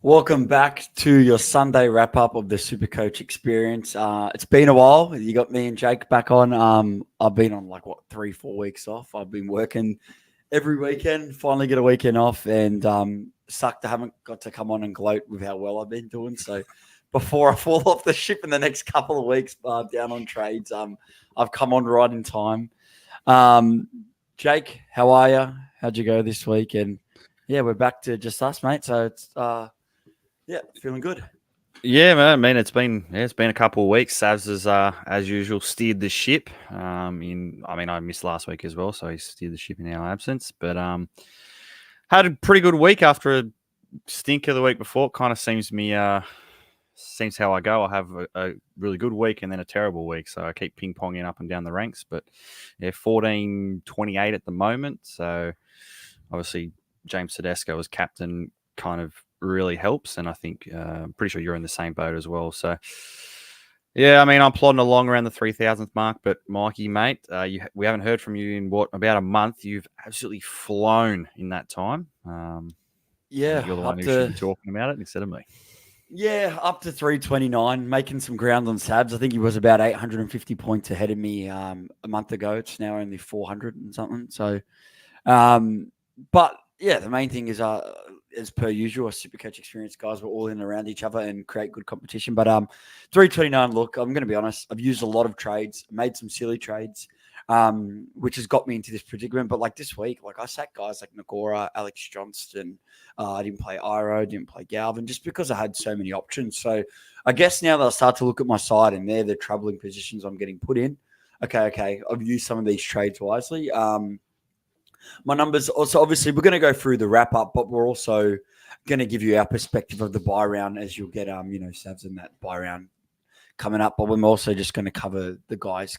Welcome back to your Sunday wrap up of the SuperCoach experience. It's been a while. You got me and Jake back on. I've been on 3, 4 weeks off. I've been working every weekend. Finally get a weekend off, and sucked I haven't got to come on and gloat with how well I've been doing. So before I fall off the ship in the next couple of weeks, down on trades, I've come on right in time. Jake, how are you? How'd you go this week? And yeah, we're back to just us, mate. So it's feeling good. Yeah, man. I mean, it's been a couple of weeks. Savs has, as usual, steered the ship. I missed last week as well, so he steered the ship in our absence. But had a pretty good week after a stinker the week before. It kind of seems how I go. I have a really good week and then a terrible week, so I keep ping ponging up and down the ranks. But yeah, 14-28 at the moment. So obviously James Tedesco as captain kind of really helps, and I think I'm pretty sure you're in the same boat as well. So yeah, I mean, I'm plodding along around the 3,000th mark, but Mikey, mate, we haven't heard from you in about a month. You've absolutely flown in that time. Yeah, you're the one who should be talking about it instead of me. Yeah, up to 329, making some ground on Sabs. I think he was about 850 points ahead of me a month ago. It's now only 400 and something. So, but yeah, the main thing is, as per usual, a SuperCoach experience, guys, we're all in around each other and create good competition. But 329, look, I'm going to be honest. I've used a lot of trades, made some silly trades, which has got me into this predicament. But like this week, I sat guys like Nagora, Alex Johnston. I didn't play Iro, didn't play Galvin, just because I had so many options. So I guess now they'll start to look at my side, and they're the troubling positions I'm getting put in. Okay. I've used some of these trades wisely. My numbers also, obviously, we're going to go through the wrap up, but we're also going to give you our perspective of the buy round, as you'll get, Savs in that buy round coming up. But we're also just going to cover the guys,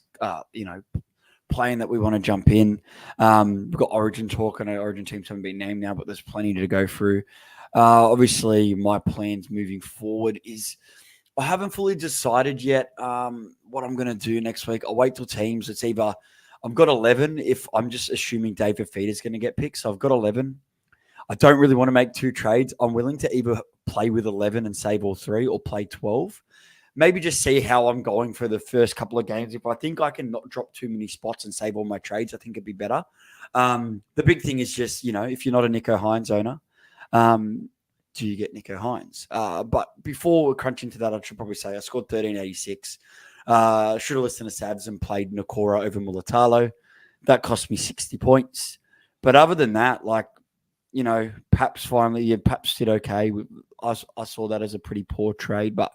playing that we want to jump in. We've got Origin talk. I know Origin teams haven't been named now, but there's plenty to go through. Obviously, my plans moving forward is I haven't fully decided yet what I'm going to do next week. I'll wait till teams. It's either I've got 11 if I'm just assuming David Feeder is going to get picked. So I've got 11. I don't really want to make two trades. I'm willing to either play with 11 and save all three or play 12. Maybe just see how I'm going for the first couple of games. If I think I can not drop too many spots and save all my trades, I think it'd be better. The big thing is just, if you're not a Nico Hines owner, do you get Nico Hines? But before we crunch into that, I should probably say I scored 1386. Should have listened to Sabs and played Nakora over Mulatalo. That cost me 60 points. But other than that, Paps Paps did okay. I saw that as a pretty poor trade, but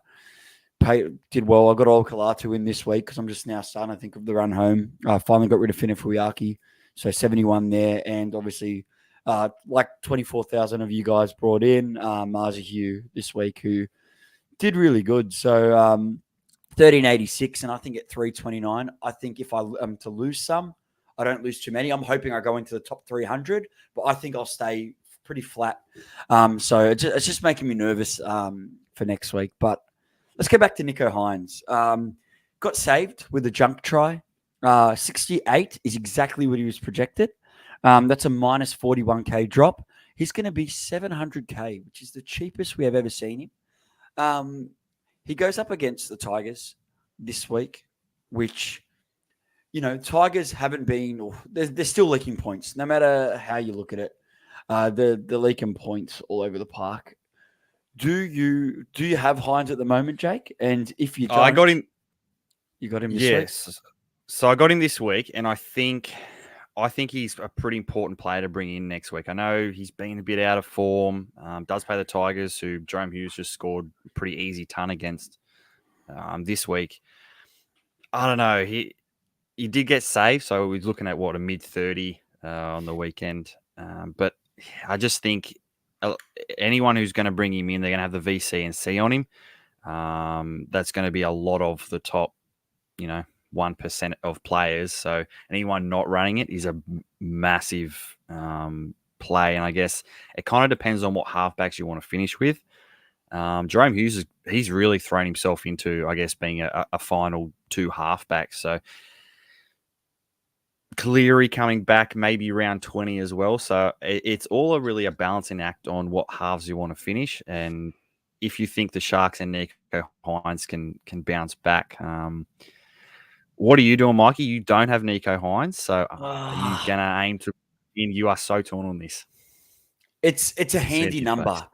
did well. I got Olkalatu to win this week because I'm just now starting to think of the run home. I finally got rid of Fina Fuyaki, so 71 there. And obviously, 24,000 of you guys brought in Marza Hugh this week, who did really good. So 1386, and I think at 329, I think if I am to lose some, I don't lose too many. I'm hoping I go into the top 300, but I think I'll stay pretty flat. So it's just making me nervous for next week. But let's go back to Nico Hines. Got saved with a junk try. 68 is exactly what he was projected. That's a minus 41K drop. He's going to be 700K, which is the cheapest we have ever seen him. He goes up against the Tigers this week, which, Tigers haven't been, they're still leaking points, no matter how you look at it. They're leaking points all over the park. Do you have Hines at the moment, Jake? And if you don't, I got him. You got him this week? So I got him this week, and I think he's a pretty important player to bring in next week. I know he's been a bit out of form. Does play the Tigers, who Jerome Hughes just scored a pretty easy ton against this week. I don't know. He did get saved, so we're looking at a mid-30 on the weekend. But I just think anyone who's going to bring him in, they're going to have the VC and C on him. That's going to be a lot of the top, 1% of players. So anyone not running it is a massive play. And I guess it kind of depends on what halfbacks you want to finish with. Jerome Hughes, he's really thrown himself into, I guess, being a final two halfbacks. So Cleary coming back maybe round 20 as well. So it's all really a balancing act on what halves you want to finish. And if you think the Sharks and Nico Hines can bounce back, what are you doing, Mikey? You don't have Nico Hines. So are you going to aim to win? You are so torn on this. It's a handy number.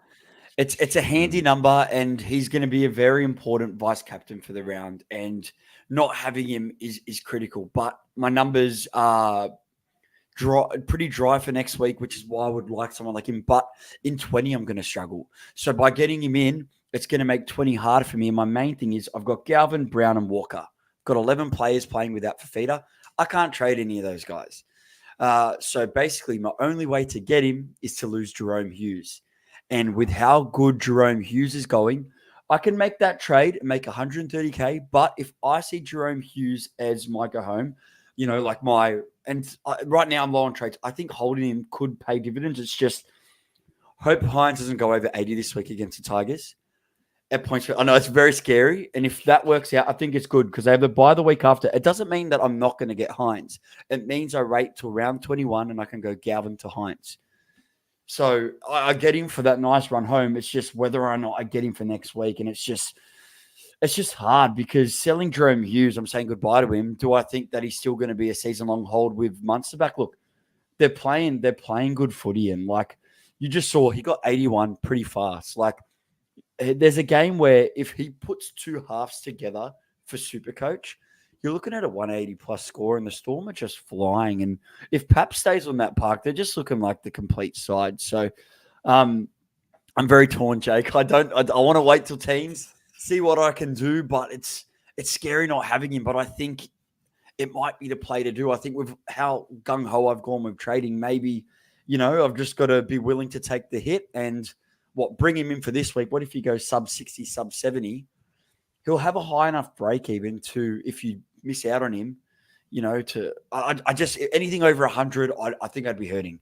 It's a handy Mm. number, and he's going to be a very important vice captain for the round. And not having him is critical. But my numbers are pretty dry for next week, which is why I would like someone like him. But in 20, I'm going to struggle. So by getting him in, it's going to make 20 harder for me. And my main thing is I've got Galvin, Brown, and Walker. I've got 11 players playing without Fafita. I can't trade any of those guys. So basically, my only way to get him is to lose Jerome Hughes. And with how good Jerome Hughes is going, I can make that trade and make 130K. But if I see Jerome Hughes as my go home, like right now I'm low on trades. I think holding him could pay dividends. It's just hope Hines doesn't go over 80 this week against the Tigers at points. I know it's very scary. And if that works out, I think it's good because they have the bye the week after. It doesn't mean that I'm not going to get Hines. It means I rate till round 21 and I can go Galvin to Hines. So I get him for that nice run home. It's just whether or not I get him for next week. And it's just hard because selling Jerome Hughes, I'm saying goodbye to him. Do I think that he's still going to be a season-long hold with Munster back? Look, they're playing good footy. And like you just saw, he got 81 pretty fast. Like there's a game where if he puts two halves together for SuperCoach, you're looking at a 180 plus score, and the Storm are just flying. And if Pap stays on that park, they're just looking like the complete side. So I'm very torn, Jake. I want to wait till teams, see what I can do, but it's scary not having him. But I think it might be the play to do. I think with how gung-ho I've gone with trading, maybe, I've just got to be willing to take the hit and bring him in for this week. What if you go sub 60, sub 70? He'll have a high enough break even to, if you miss out on him, I just, anything over 100, I think I'd be hurting.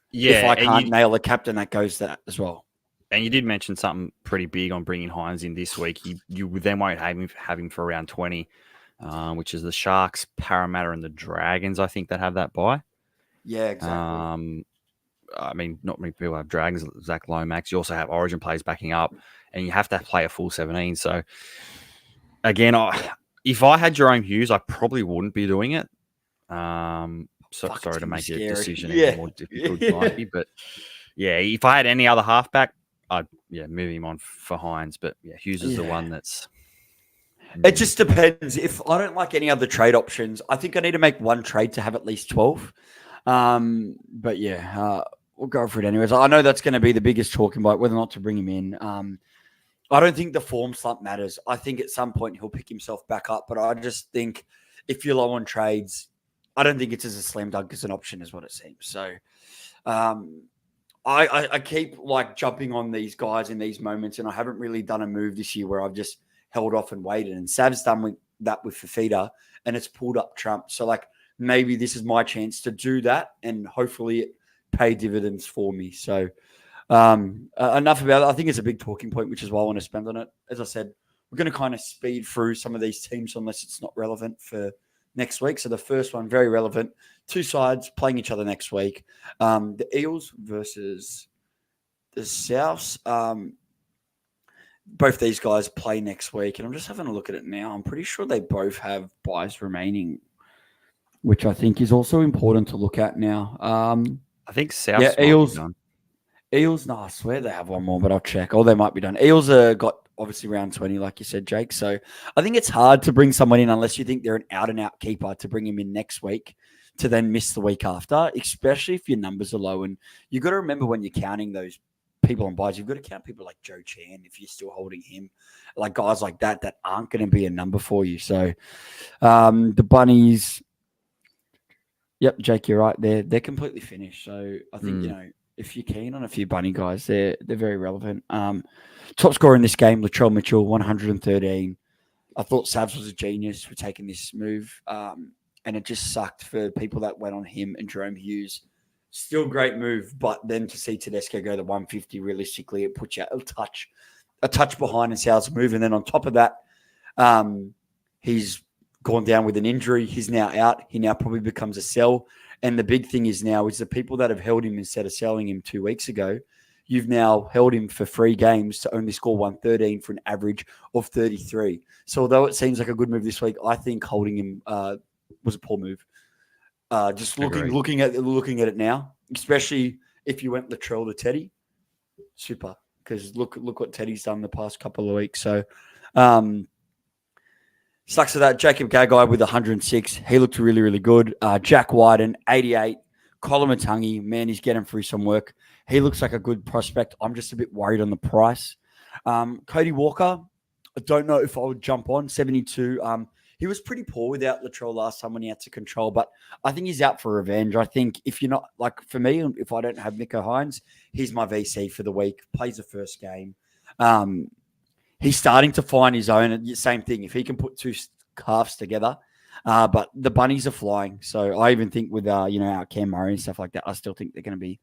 Yeah. If I can't nail a captain that goes that as well. And you did mention something pretty big on bringing Hines in this week. You then won't have him for around 20, which is the Sharks, Parramatta, and the Dragons, I think, that have that bye. Yeah, exactly. I mean, not many people have Dragons, Zach Lomax. You also have Origin players backing up, and you have to play a full 17. So, again, if I had Jerome Hughes, I probably wouldn't be doing it. Sorry to make your decision even more difficult, Mikey. But, yeah, if I had any other halfback, I'd move him on for Hines. But, yeah, Hughes is the one that's... It just depends. If I don't like any other trade options, I think I need to make one trade to have at least 12. But, yeah, we'll go for it anyways. I know that's going to be the biggest talking about whether or not to bring him in. I don't think the form slump matters. I think at some point he'll pick himself back up. But I just think if you're low on trades, I don't think it's as a slam dunk as an option as what it seems. So I keep like jumping on these guys in these moments, and I haven't really done a move this year where I've just held off and waited. And Sav's done that with Fafita, and it's pulled up Trump. So like maybe this is my chance to do that, and hopefully it pay dividends for me. So enough about it. I think it's a big talking point, which is why I want to spend on it. As I said, we're going to kind of speed through some of these teams unless it's not relevant for next week. So the first one, very relevant. Two sides playing each other next week. The Eels versus the Souths. Both these guys play next week, and I'm just having a look at it now. I'm pretty sure they both have buys remaining, which I think is also important to look at now. I think Souths Eels. Eels, no, I swear they have one more, but I'll check. Or they might be done. Eels got obviously round 20, like you said, Jake. So I think it's hard to bring someone in unless you think they're an out-and-out keeper to bring him in next week to then miss the week after, especially if your numbers are low. And you've got to remember when you're counting those people on buys, you've got to count people like Joe Chan if you're still holding him, like guys like that aren't going to be a number for you. So the Bunnies, yep, Jake, you're right. They're completely finished. So I think, if you're keen on a few Bunny guys, they're very relevant. Top scorer in this game, Latrell Mitchell, 113. I thought Savs was a genius for taking this move. And it just sucked for people that went on him and Jerome Hughes. Still great move, but then to see Tedesco go to 150, realistically, it puts you a touch behind in Sal's move. And then on top of that, he's gone down with an injury. He's now out. He now probably becomes a sell. And the big thing is now is the people that have held him instead of selling him 2 weeks ago, you've now held him for 3 games to only score 113 for an average of 33. So although it seems like a good move this week, I think holding him was a poor move. Just looking at it now, especially if you went Latrell to Teddy, super. Because look what Teddy's done the past couple of weeks. So sucks to that. Jacob Gagai with 106. He looked really, really good. Jack Wyden, 88. Colin Matangi, man, he's getting through some work. He looks like a good prospect. I'm just a bit worried on the price. Cody Walker, I don't know if I would jump on 72. He was pretty poor without Latrell last time when he had to control, but I think he's out for revenge. I think if you're not, like for me, if I don't have Nico Hines, he's my VC for the week, plays the first game. He's starting to find his own. Same thing. If he can put 2 calves together, but the bunnies are flying. So I even think with, our Cam Murray and stuff like that, I still think they're going to be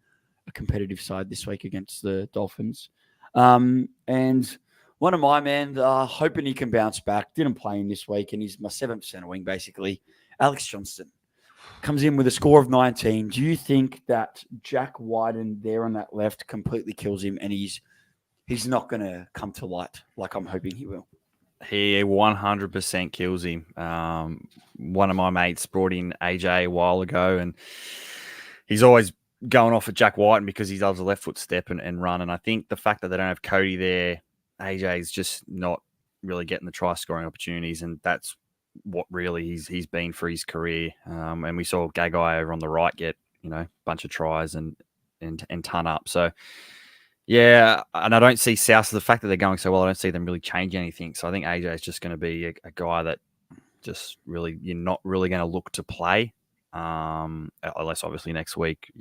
a competitive side this week against the Dolphins. And one of my men, hoping he can bounce back. Didn't play him this week, and he's my 7th center wing, basically. Alex Johnston comes in with a score of 19. Do you think that Jack Wyden there on that left completely kills him, and he's not going to come to light like I'm hoping he will? He 100% kills him. One of my mates brought in AJ a while ago, and he's always going off at Jack Wyden because he loves a left foot step and run. And I think the fact that they don't have Cody there, AJ is just not really getting the try scoring opportunities, and that's what really he's been for his career. And we saw Gagai over on the right get a bunch of tries and ton up. So yeah, and I don't see South. The fact that they're going so well, I don't see them really change anything. So I think AJ is just going to be a guy that just really you're not really going to look to play. Unless obviously next week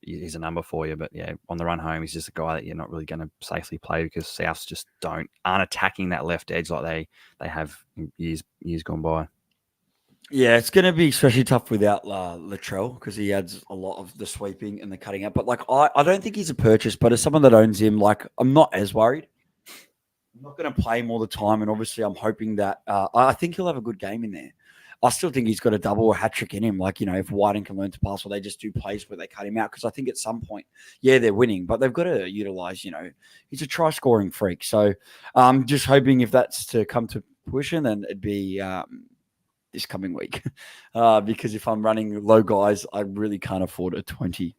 he's a number for you, but yeah, on the run home he's just a guy that you're not really going to safely play because Souths just aren't attacking that left edge like they have in years gone by. Yeah, it's going to be especially tough without Latrell because he adds a lot of the sweeping and the cutting out. But I don't think he's a purchase, but as someone that owns him, I'm not as worried. I'm not going to play him all the time, and obviously I'm hoping that I think he'll have a good game in there. I still think he's got a double or hat trick in him. If Wyden can learn to pass, or they just do plays where they cut him out. Because I think at some point, yeah, they're winning, but they've got to utilize, he's a try scoring freak. So I'm just hoping if that's to come to fruition, then it'd be this coming week. Because if I'm running low guys, I really can't afford a 20.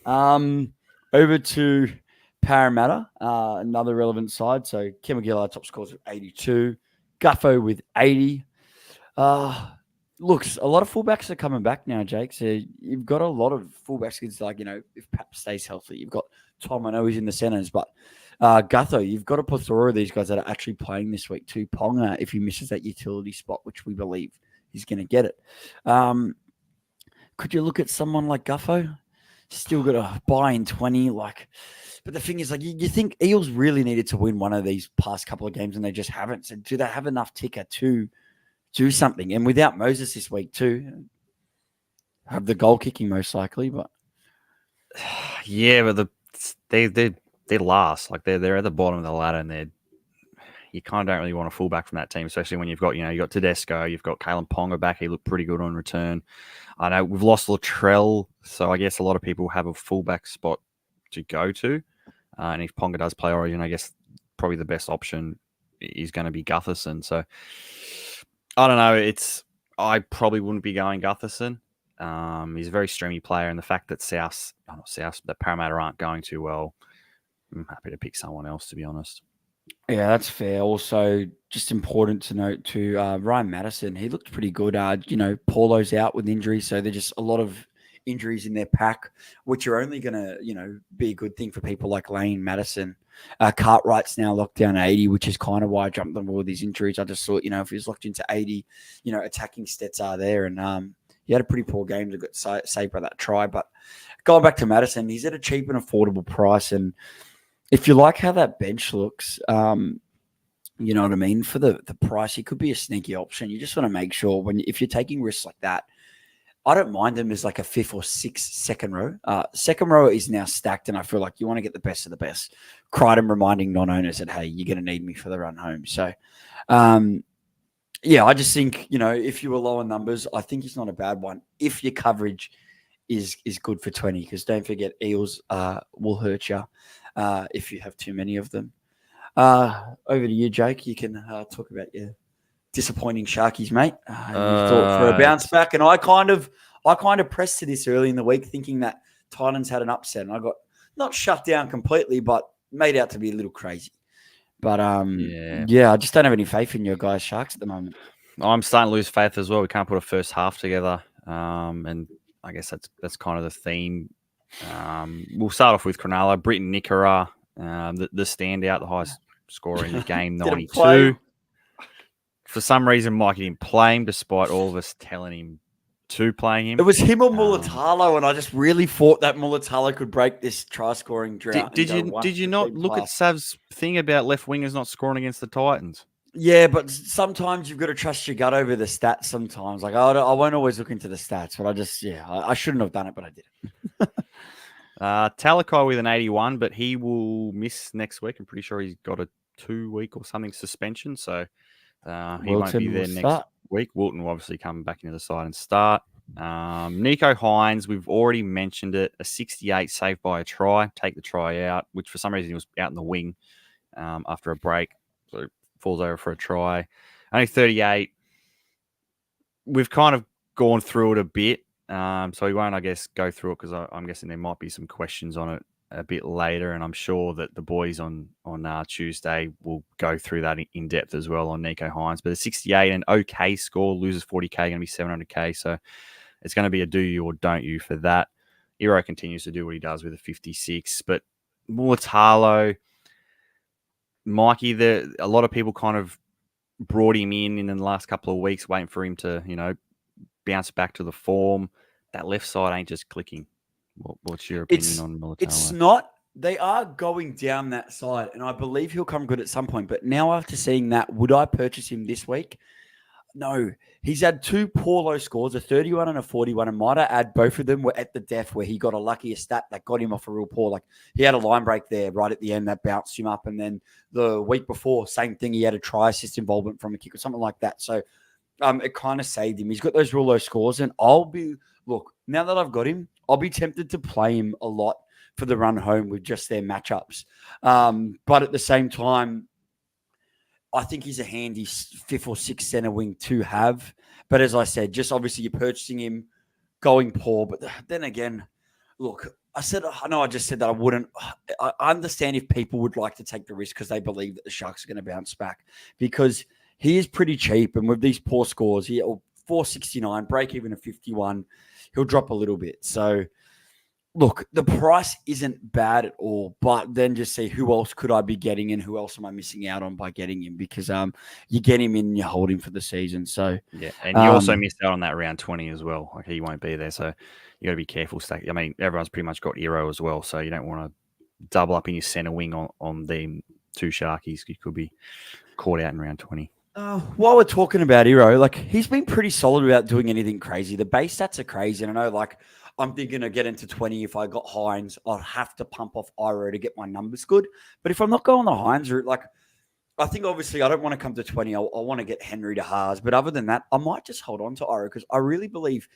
Over to Parramatta, another relevant side. So Kim McGill, top scores of 82. Guffo with 80. Looks, a lot of fullbacks are coming back now, Jake. So you've got a lot of fullbacks. It's if Pap stays healthy, you've got Tom. I know he's in the centers, but Gutho, you've got a plethora of these guys that are actually playing this week too. Ponga, if he misses that utility spot, which we believe he's going to get it. Could you look at someone like Guffo? Still got to buy in 20. But the thing is, you think Eels really needed to win one of these past couple of games, and they just haven't. So do they have enough ticker to do something? And without Moses this week too, have the goal kicking most likely, but yeah, but they're last. They're at the bottom of the ladder, and you kind of don't really want a fullback from that team, especially when you've got you got Tedesco, you've got Kalen Ponga back. He looked pretty good on return. I know we've lost Latrell, so I guess a lot of people have a fullback spot to go to, and if Ponga does play Origin, I guess probably the best option is going to be Gutherson. So I don't know. I probably wouldn't be going Gutherson. He's a very streamy player, and the fact that that Parramatta aren't going too well, I'm happy to pick someone else, to be honest. Yeah, that's fair. Also, just important to note too, Ryan Madison, he looked pretty good. Paulo's out with injury, so there's just a lot of injuries in their pack, which are only going to, be a good thing for people like Lane Madison. Cartwright's now locked down 80, which is kind of why I jumped on all these injuries. I just thought, if he was locked into 80, attacking stats are there. And he had a pretty poor game that got saved by that try. But going back to Madison, he's at a cheap and affordable price. And if you like how that bench looks, you know what I mean? For the price, he could be a sneaky option. You just want to make sure if you're taking risks like that, I don't mind them as a 5th or 6th second row. Second row is now stacked, and I feel like you want to get the best of the best. Crichton reminding non-owners that, hey, you're going to need me for the run home. So Yeah, I just think, if you were lower numbers, I think he's not a bad one. If your coverage is good for 20, because don't forget, Eels will hurt you if you have too many of them. Over to you, Jake. You can talk about your disappointing Sharkies, mate. You thought for a bounce back, and I kind of pressed to this early in the week, thinking that Titans had an upset, and I got not shut down completely, but made out to be a little crazy. But yeah, I just don't have any faith in your guys' Sharks at the moment. I'm starting to lose faith as well. We can't put a first half together, and I guess that's kind of the theme. We'll start off with Cronulla, Britton Nickera, the standout, the highest scorer in the game, 92. For some reason, Mikey didn't play him, despite all of us telling him to play him. It was him or Mulatalo, and I just really thought that Mulatalo could break this try-scoring drought. Did you not look at Sav's thing about left wingers not scoring against the Titans? Yeah, but sometimes you've got to trust your gut over the stats sometimes. Like, I won't always look into the stats, but I shouldn't have done it, but I did. Talakai with an 81, but he will miss next week. I'm pretty sure he's got a 2-week or something suspension, so he won't be there next week. Wilton will obviously come back into the side and start. Nico Hines, we've already mentioned it, a 68 saved by a try. Take the try out, which for some reason he was out in the wing after a break. So falls over for a try. Only 38. We've kind of gone through it a bit, so we won't, I guess, go through it because I'm guessing there might be some questions on it a bit later, and I'm sure that the boys on Tuesday will go through that in depth as well on Nico Hines. But a 68, an okay score, loses 40K, going to be 700K, so it's going to be a do you or don't you for that. Iro continues to do what he does with a 56, but Mulatalo, Mikey, a lot of people kind of brought him in the last couple of weeks, waiting for him to, bounce back to the form. That left side ain't just clicking. What's your opinion on Mulatalo? It's not. They are going down that side, and I believe he'll come good at some point. But now, after seeing that, would I purchase him this week? No. He's had 2 poor low scores, a 31 and a 41, and might I add, both of them were at the death where he got a luckier stat that got him off a real poor. Like, he had a line break there right at the end that bounced him up, and then the week before, same thing, he had a try assist involvement from a kick or something like that. So it kind of saved him. He's got those real low scores, and look, now that I've got him, I'll be tempted to play him a lot for the run home with just their matchups. But at the same time, I think he's a handy 5th or 6th center wing to have. But as I said, just obviously you're purchasing him, going poor. But then again, look, I know I just said that I wouldn't. I understand if people would like to take the risk because they believe that the Sharks are going to bounce back, because he is pretty cheap. And with these poor scores, 469, break even of 51, he'll drop a little bit. So, look, the price isn't bad at all, but then just see who else could I be getting and who else am I missing out on by getting him, because you get him in and you hold him for the season. So yeah, and you also missed out on that round 20 as well. Like, he won't be there, so you got to be careful. I mean, everyone's pretty much got Iro as well, so you don't want to double up in your center wing on them 2 Sharkies. You could be caught out in round 20. While we're talking about Iro, like, he's been pretty solid without doing anything crazy. The base stats are crazy, and I know, like, I'm thinking of getting to 20. If I got Hines, I'd have to pump off Iro to get my numbers good. But if I'm not going the Hines route, like, I think obviously I don't want to come to 20. I want to get Henry to Haas. But other than that, I might just hold on to Iro, because I really believe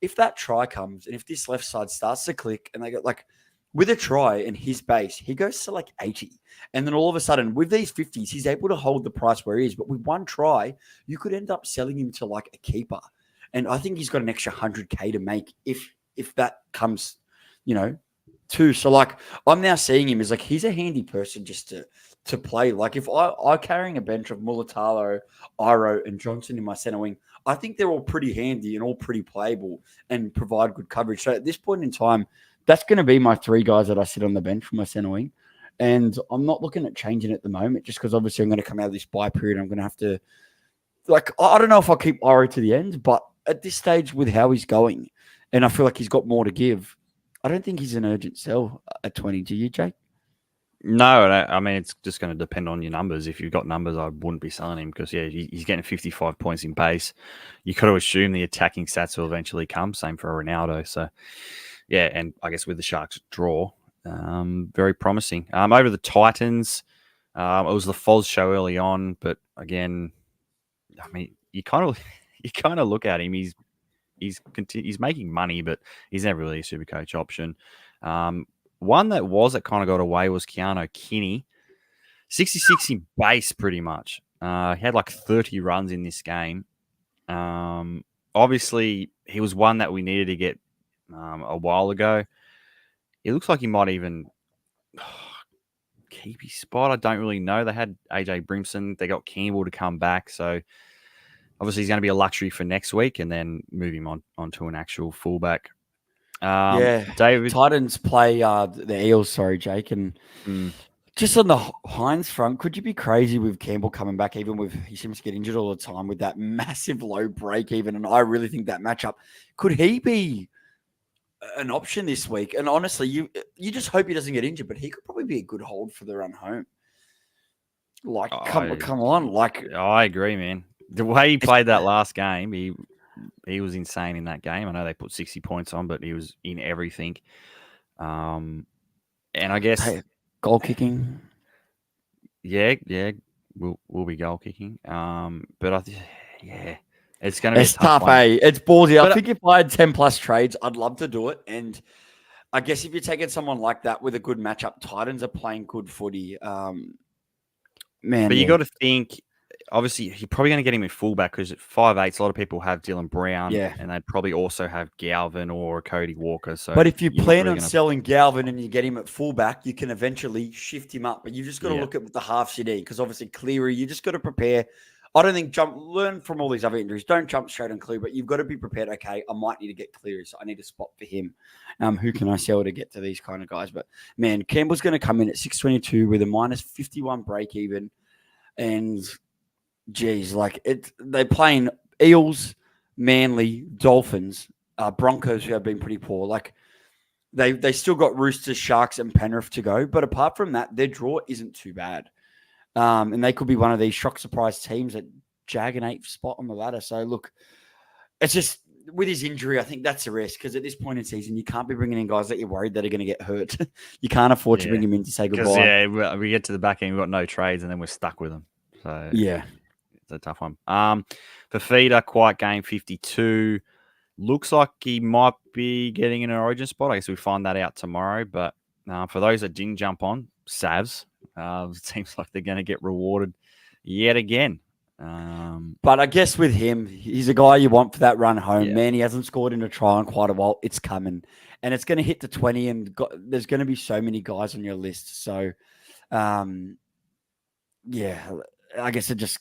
if that try comes and if this left side starts to click and they get, like, with a try and his base, he goes to like 80. And then all of a sudden, with these 50s, he's able to hold the price where he is. But with one try, you could end up selling him to like a keeper. And I think he's got an extra 100K to make if that comes, too. So, like, I'm now seeing him as, like, he's a handy person just to play. Like, if I'm carrying a bench of Mulatalo, Iro, and Johnson in my center wing, I think they're all pretty handy and all pretty playable and provide good coverage. So at this point in time, that's going to be my 3 guys that I sit on the bench for my center wing. And I'm not looking at changing at the moment, just because obviously I'm going to come out of this bye period. I'm going to have to, like, I don't know if I'll keep Iro to the end, but at this stage with how he's going, and I feel like he's got more to give, I don't think he's an urgent sell at 20. Do you, Jake? No, I mean, it's just going to depend on your numbers. If you've got numbers, I wouldn't be selling him, because, yeah, he's getting 55 points in base. You got to assume the attacking stats will eventually come. Same for Ronaldo. So, yeah, and I guess with the Sharks draw, very promising. Over the Titans, it was the Foz show early on, but again, I mean, you kind of look at him. He's making money, but he's never really a super coach option. One that kind of got away was Keanu Kinney, 66 in base, pretty much. He had like 30 runs in this game. Obviously, he was one that we needed to get a while ago. It looks like he might even keep his spot. I don't really know. They had AJ Brimson. They got Campbell to come back. So obviously he's going to be a luxury for next week and then move him onto an actual fullback. David. Titans play the Eels, sorry, Jake. And just on the Hines front, could you be crazy with Campbell coming back, even with he seems to get injured all the time with that massive low break even? And I really think that matchup, could he be an option this week? And honestly, you just hope he doesn't get injured, but he could probably be a good hold for the run home. Like, come on. Like, I agree, man. The way he played that last game, he was insane in that game. I know they put 60 points on, but he was in everything. And I guess goal kicking. Yeah, we'll be goal kicking. But it's going to be a tough one. It's ballsy. I think if I had 10 plus trades, I'd love to do it. And I guess if you're taking someone like that with a good matchup, Titans are playing good footy. But you got to think, obviously, you're probably going to get him in fullback because at 5'8", a lot of people have Dylan Brown, and they'd probably also have Galvin or Cody Walker. So, but if you plan on selling Galvin and you get him at fullback, you can eventually shift him up. But you just got to look at the halves you need, because obviously Cleary, you just got to prepare. I don't think learn from all these other injuries. Don't jump straight on Cleary, but you've got to be prepared. Okay, I might need to get Cleary, so I need a spot for him. Who can I sell to get to these kind of guys? But man, Campbell's going to come in at 622 with a minus 51 break even, and geez, like they're playing Eels, Manly, Dolphins, Broncos, who have been pretty poor. Like they still got Roosters, Sharks, and Penrith to go, but apart from that, their draw isn't too bad. And they could be one of these shock surprise teams that jag an 8th spot on the ladder. So look, it's just with his injury, I think that's a risk, because at this point in season, you can't be bringing in guys that you're worried that are going to get hurt. You can't afford to bring him in to say goodbye. Yeah, we get to the back end, we've got no trades, and then we're stuck with them. So yeah, it's a tough one. For Feeder, quiet game 52. Looks like he might be getting an origin spot. I guess we find that out tomorrow. But for those that didn't jump on, Savs, it seems like they're going to get rewarded yet again. But I guess with him, he's a guy you want for that run home. Man, he hasn't scored in a trial in quite a while. It's coming. And it's going to hit to 20, and there's going to be so many guys on your list. So, I guess it's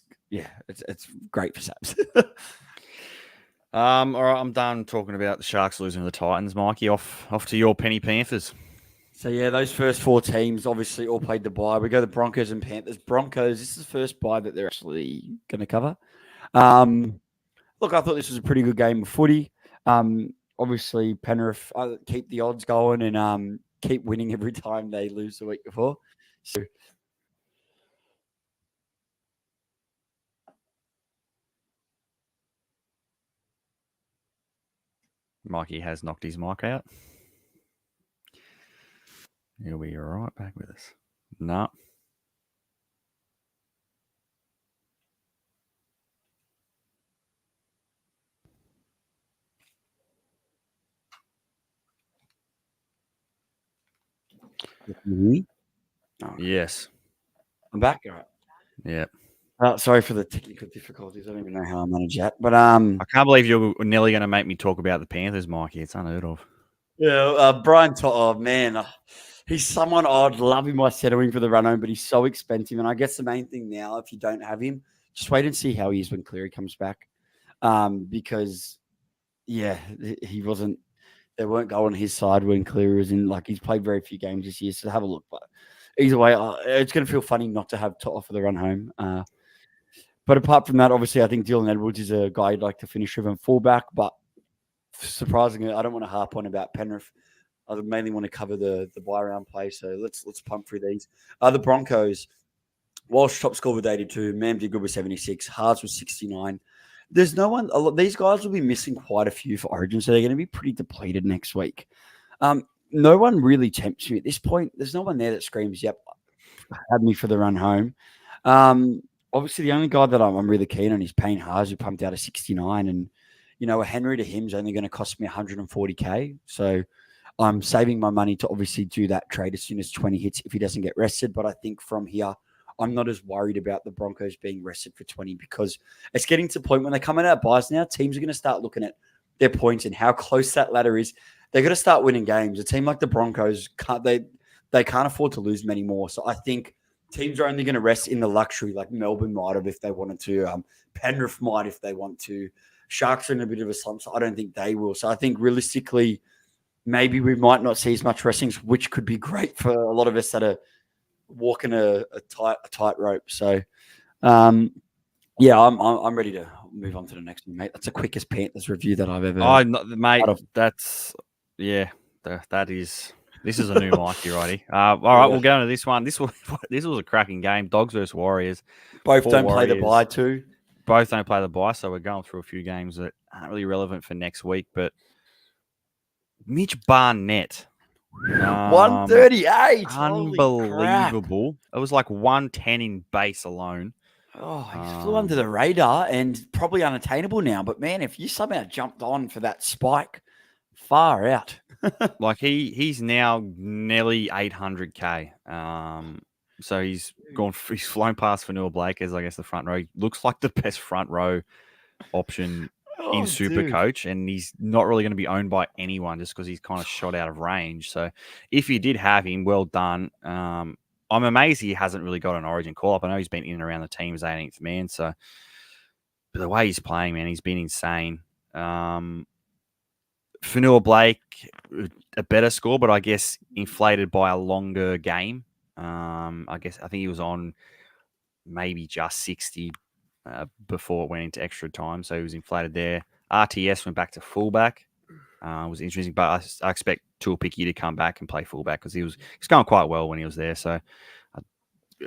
great for Saps. All right, I'm done talking about the Sharks losing to the Titans. Mikey, off to your Penny Panthers. So, those first 4 teams obviously all played the bye. We go the Broncos and Panthers. Broncos, this is the first bye that they're actually going to cover. Look, I thought this was a pretty good game of footy. Obviously, Penrith keep the odds going and keep winning every time they lose the week before. So, Mikey has knocked his mic out. He'll be right back with us. No. Yes. I'm back. All right. Yeah. Sorry for the technical difficulties. I don't even know how I manage that. But I can't believe you're nearly going to make me talk about the Panthers, Mikey. It's unheard of. Yeah, Brian he's someone I'd love in my settling for the run home, but he's so expensive. And I guess the main thing now, if you don't have him, just wait and see how he is when Cleary comes back. Because, he wasn't – they weren't going on his side when Cleary was in. Like, he's played very few games this year, so have a look. But either way, it's going to feel funny not to have To'o for the run home. But apart from that, obviously, I think Dylan Edwards is a guy you'd like to finish with and fullback, but surprisingly, I don't want to harp on about Penrith. I mainly want to cover the bye round play, so let's pump through these. The Broncos, Walsh top score with 82, Mam did good with 76, Haas with 69. There's no one. These guys will be missing quite a few for Origin, so they're going to be pretty depleted next week. No one really tempts me at this point. There's no one there that screams, "Yep, had me for the run home." obviously the only guy that I'm really keen on is Payne Haas, who pumped out a 69, and a Henry to him is only going to cost me 140k. So I'm saving my money to obviously do that trade as soon as 20 hits if he doesn't get rested. But I think from here, I'm not as worried about the Broncos being rested for 20 because it's getting to the point when they come out buys now, teams are going to start looking at their points and how close that ladder is. They're going to start winning games. A team like the Broncos, they can't afford to lose many more. So I think teams are only going to rest in the luxury, like Melbourne might have if they wanted to. Penrith might if they want to. Sharks are in a bit of a slump, so I don't think they will. So I think realistically, maybe we might not see as much restings, which could be great for a lot of us that are walking a tight rope. So, yeah, I'm ready to move on to the next one, mate. That's the quickest Panthers review that I've ever. Mate, that's that is. This is a new Mikey, righty. All right, we'll go into this one. This was a cracking game. Dogs versus Warriors. Both don't play the bye too. Both don't play the bye, so we're going through a few games that aren't really relevant for next week. But Mitch Barnett, 138, unbelievable. It was like 110 in base alone. Oh, he flew under the radar and probably unattainable now. But man, if you somehow jumped on for that spike, far out. Like he's now nearly 800k. So he's flown past Fanua Blake as I guess the front row. He looks like the best front row option in SuperCoach, and he's not really going to be owned by anyone just because he's kind of shot out of range. So if you did have him, well done. I'm amazed he hasn't really got an Origin call up. I know he's been in and around the team as 18th man. So, but the way he's playing, man, he's been insane. Fanua Blake, a better score, but I guess inflated by a longer game. I think he was on maybe just 60 before it went into extra time, so he was inflated there. RTS went back to fullback. It was interesting, but I expect Tuapiki to come back and play fullback because he's going quite well when he was there. So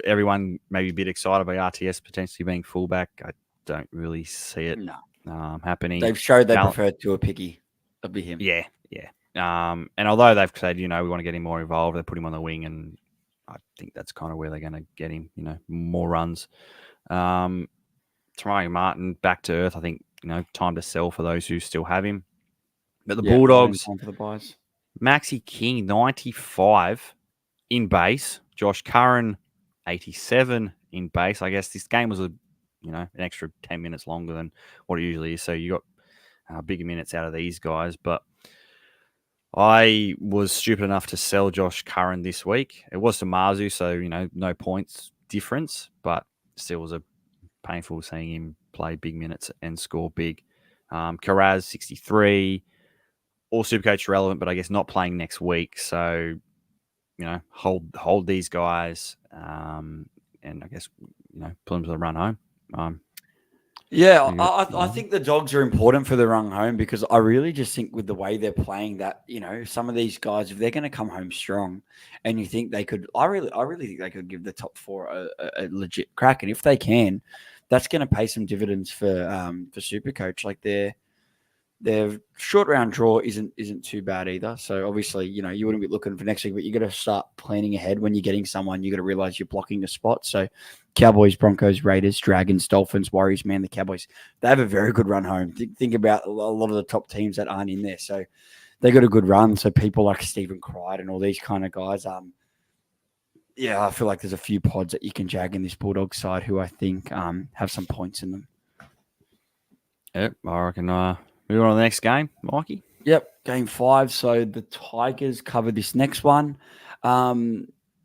everyone may be a bit excited about RTS potentially being fullback. I don't really see it happening. They've showed they prefer Tuapiki. It'll be him. Yeah. And although they've said, we want to get him more involved, they put him on the wing, and I think that's kind of where they're going to get him, more runs. Tamari Martin back to earth. I think, time to sell for those who still have him. But the Bulldogs, time for the buys. Maxi King, 95 in base. Josh Curran, 87 in base. I guess this game was an extra 10 minutes longer than what it usually is. So you got bigger minutes out of these guys. But I was stupid enough to sell Josh Curran this week. It was to Marzu, so, no points difference, but still was a painful seeing him play big minutes and score big. Karaz, 63. All Supercoach relevant, but I guess not playing next week. So, hold these guys, and I guess, put them to the run home. I think the Dogs are important for the run home because I really just think with the way they're playing that, some of these guys, if they're going to come home strong and you think they could, I really think they could give the top four a legit crack. And if they can, that's going to pay some dividends for SuperCoach. Like their short round draw isn't too bad either. So obviously, you wouldn't be looking for next week, but you got to start planning ahead when you're getting someone. You got to realize you're blocking the spot. So Cowboys, Broncos, Raiders, Dragons, Dolphins, Warriors, man, the Cowboys, they have a very good run home. Think about a lot of the top teams that aren't in there. So they got a good run. So people like Stephen Crichton and all these kind of guys, I feel like there's a few pods that you can jag in this Bulldog side who I think have some points in them. Yep, I reckon. Move on to the next game, Mikey. Yep, game 5. So the Tigers covered this next one.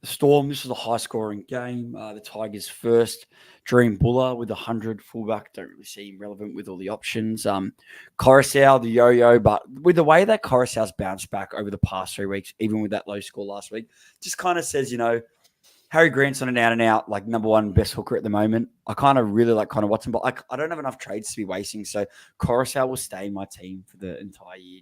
Storm, this was a high-scoring game. The Tigers first. Dream Buller with 100 fullback. Don't really see him relevant with all the options. Coruscant, the yo-yo. But with the way that Coruscant's bounced back over the past 3 weeks, even with that low score last week, just kind of says, Harry Grant's on an out-and-out, like, number one best hooker at the moment. I kind of really like Connor Watson, but I don't have enough trades to be wasting. So Coruscant will stay in my team for the entire year.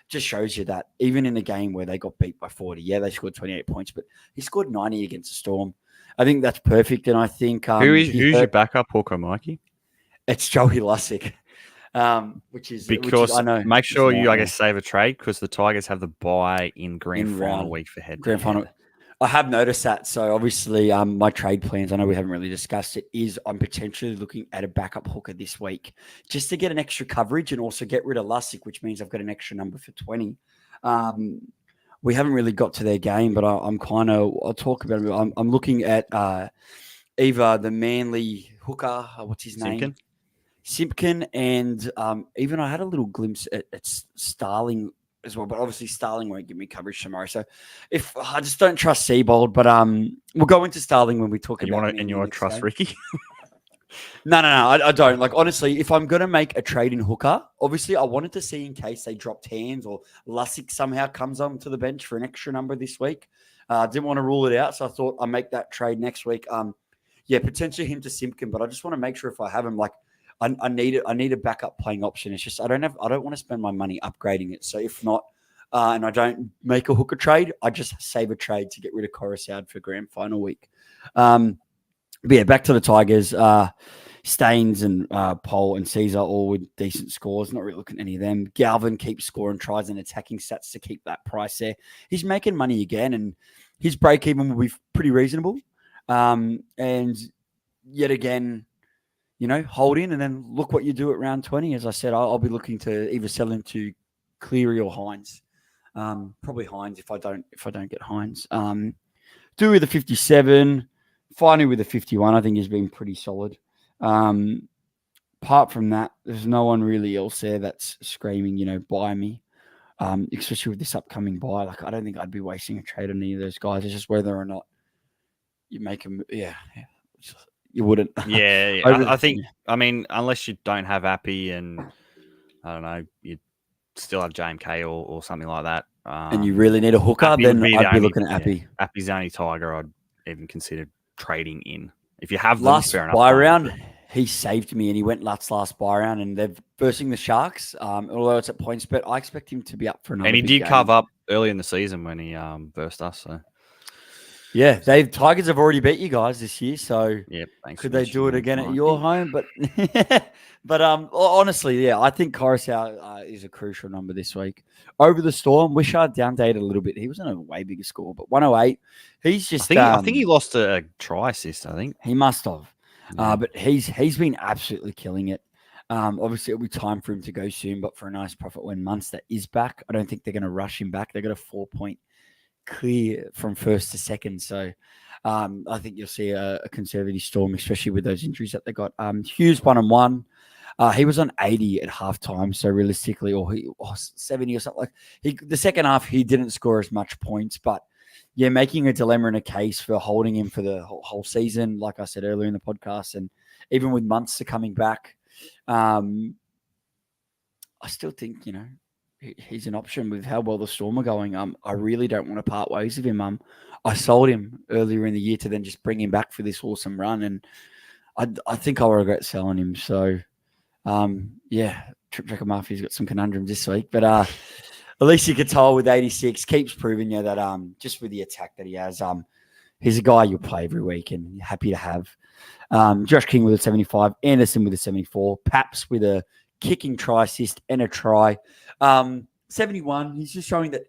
Just shows you that even in a game where they got beat by 40, they scored 28 points, but he scored 90 against the Storm. I think that's perfect, and I think who's your backup hooker, Mikey? It's Joey Lussick, which I know. Make sure you, I guess, save a trade because the Tigers have the bye in grand final week for head. Grand final. I have noticed that. So obviously, my trade plans, I know we haven't really discussed it, is I'm potentially looking at a backup hooker this week just to get an extra coverage and also get rid of Lussick, which means I've got an extra number for 20. Um, we haven't really got to their game, but I'm kind of, I'll talk about it. I'm looking at either the Manly hooker, what's his name? Simpkin? Simpkin, and even I had a little glimpse at Starling as well, but obviously Starling won't give me coverage tomorrow. So if I just don't trust Seabold, but we'll go into Starling when we talk And you about want to, and you Manly want to next trust game. Ricky? No, I don't. Like, honestly, if I'm going to make a trade in hooker, obviously I wanted to see in case they dropped hands or Lussick somehow comes onto the bench for an extra number this week. Didn't want to rule it out, so I thought I'd make that trade next week. Yeah, potentially him to Simpkin, but I just want to make sure if I have him, like, I need it. I need a backup playing option. It's just I don't want to spend my money upgrading it. So if not, and I don't make a hooker trade, I just save a trade to get rid of Coruscant for grand final week. But yeah, back to the Tigers. Staines and Pole and Caesar all with decent scores. Not really looking at any of them. Galvin keeps scoring tries and attacking stats to keep that price there. He's making money again, and his break even will be pretty reasonable. And yet again, hold in and then look what you do at round 20. As I said, I'll be looking to either sell him to Cleary or Hines. Probably Hines if I don't get Hines. Do with a 57, finally with a 51. I think he's been pretty solid. Apart from that, there's no one really else there that's screaming, buy me. Especially with this upcoming buy. Like, I don't think I'd be wasting a trade on any of those guys. It's just whether or not you make them. Yeah. You wouldn't. Yeah. I think, I mean, unless you don't have Appy and, I don't know, you still have JMK or something like that. And you really need a hooker, Appy then would be I'd be looking at Appy. Yeah, Appy's the only Tiger I'd even consider trading in. If you have them, last fair enough. buy round, he saved me and he went last buy round, and they're versing the Sharks. Although it's at points bet, I expect him to be up for another. And he did game. cover up early in the season when he versed us. So yeah, Tigers have already beat you guys this year. So yeah, could they do it again at your home? But but honestly, yeah, I think Coruscant is a crucial number this week. Over the Storm, Wishart downdated a little bit. He was on a way bigger score, but 108. He's just. I think he lost a try assist. I think he must have. Yeah. But he's been absolutely killing it. Obviously, it'll be time for him to go soon, but for a nice profit when Munster is back, I don't think they're going to rush him back. They've got a 4-point clear from first to second. So I think you'll see a conservative Storm, especially with those injuries that they got. Hughes 1-1. He was on 80 at halftime. So realistically, or 70 or something like the second half, he didn't score as much points, but yeah, making a dilemma and a case for holding him for the whole season, like I said earlier in the podcast, and even with Munster coming back, I still think, he's an option with how well the Storm are going. I really don't want to part ways with him. I sold him earlier in the year to then just bring him back for this awesome run, and I think I'll regret selling him. So, yeah, Trip Tracker Mafia's got some conundrums this week, but Alicia Katoa with 86 keeps proving you that just with the attack that he has, he's a guy you'll play every week and you're happy to have. Josh King with a 75, Anderson with a 74, Paps with a kicking try assist and a try. 71, he's just showing that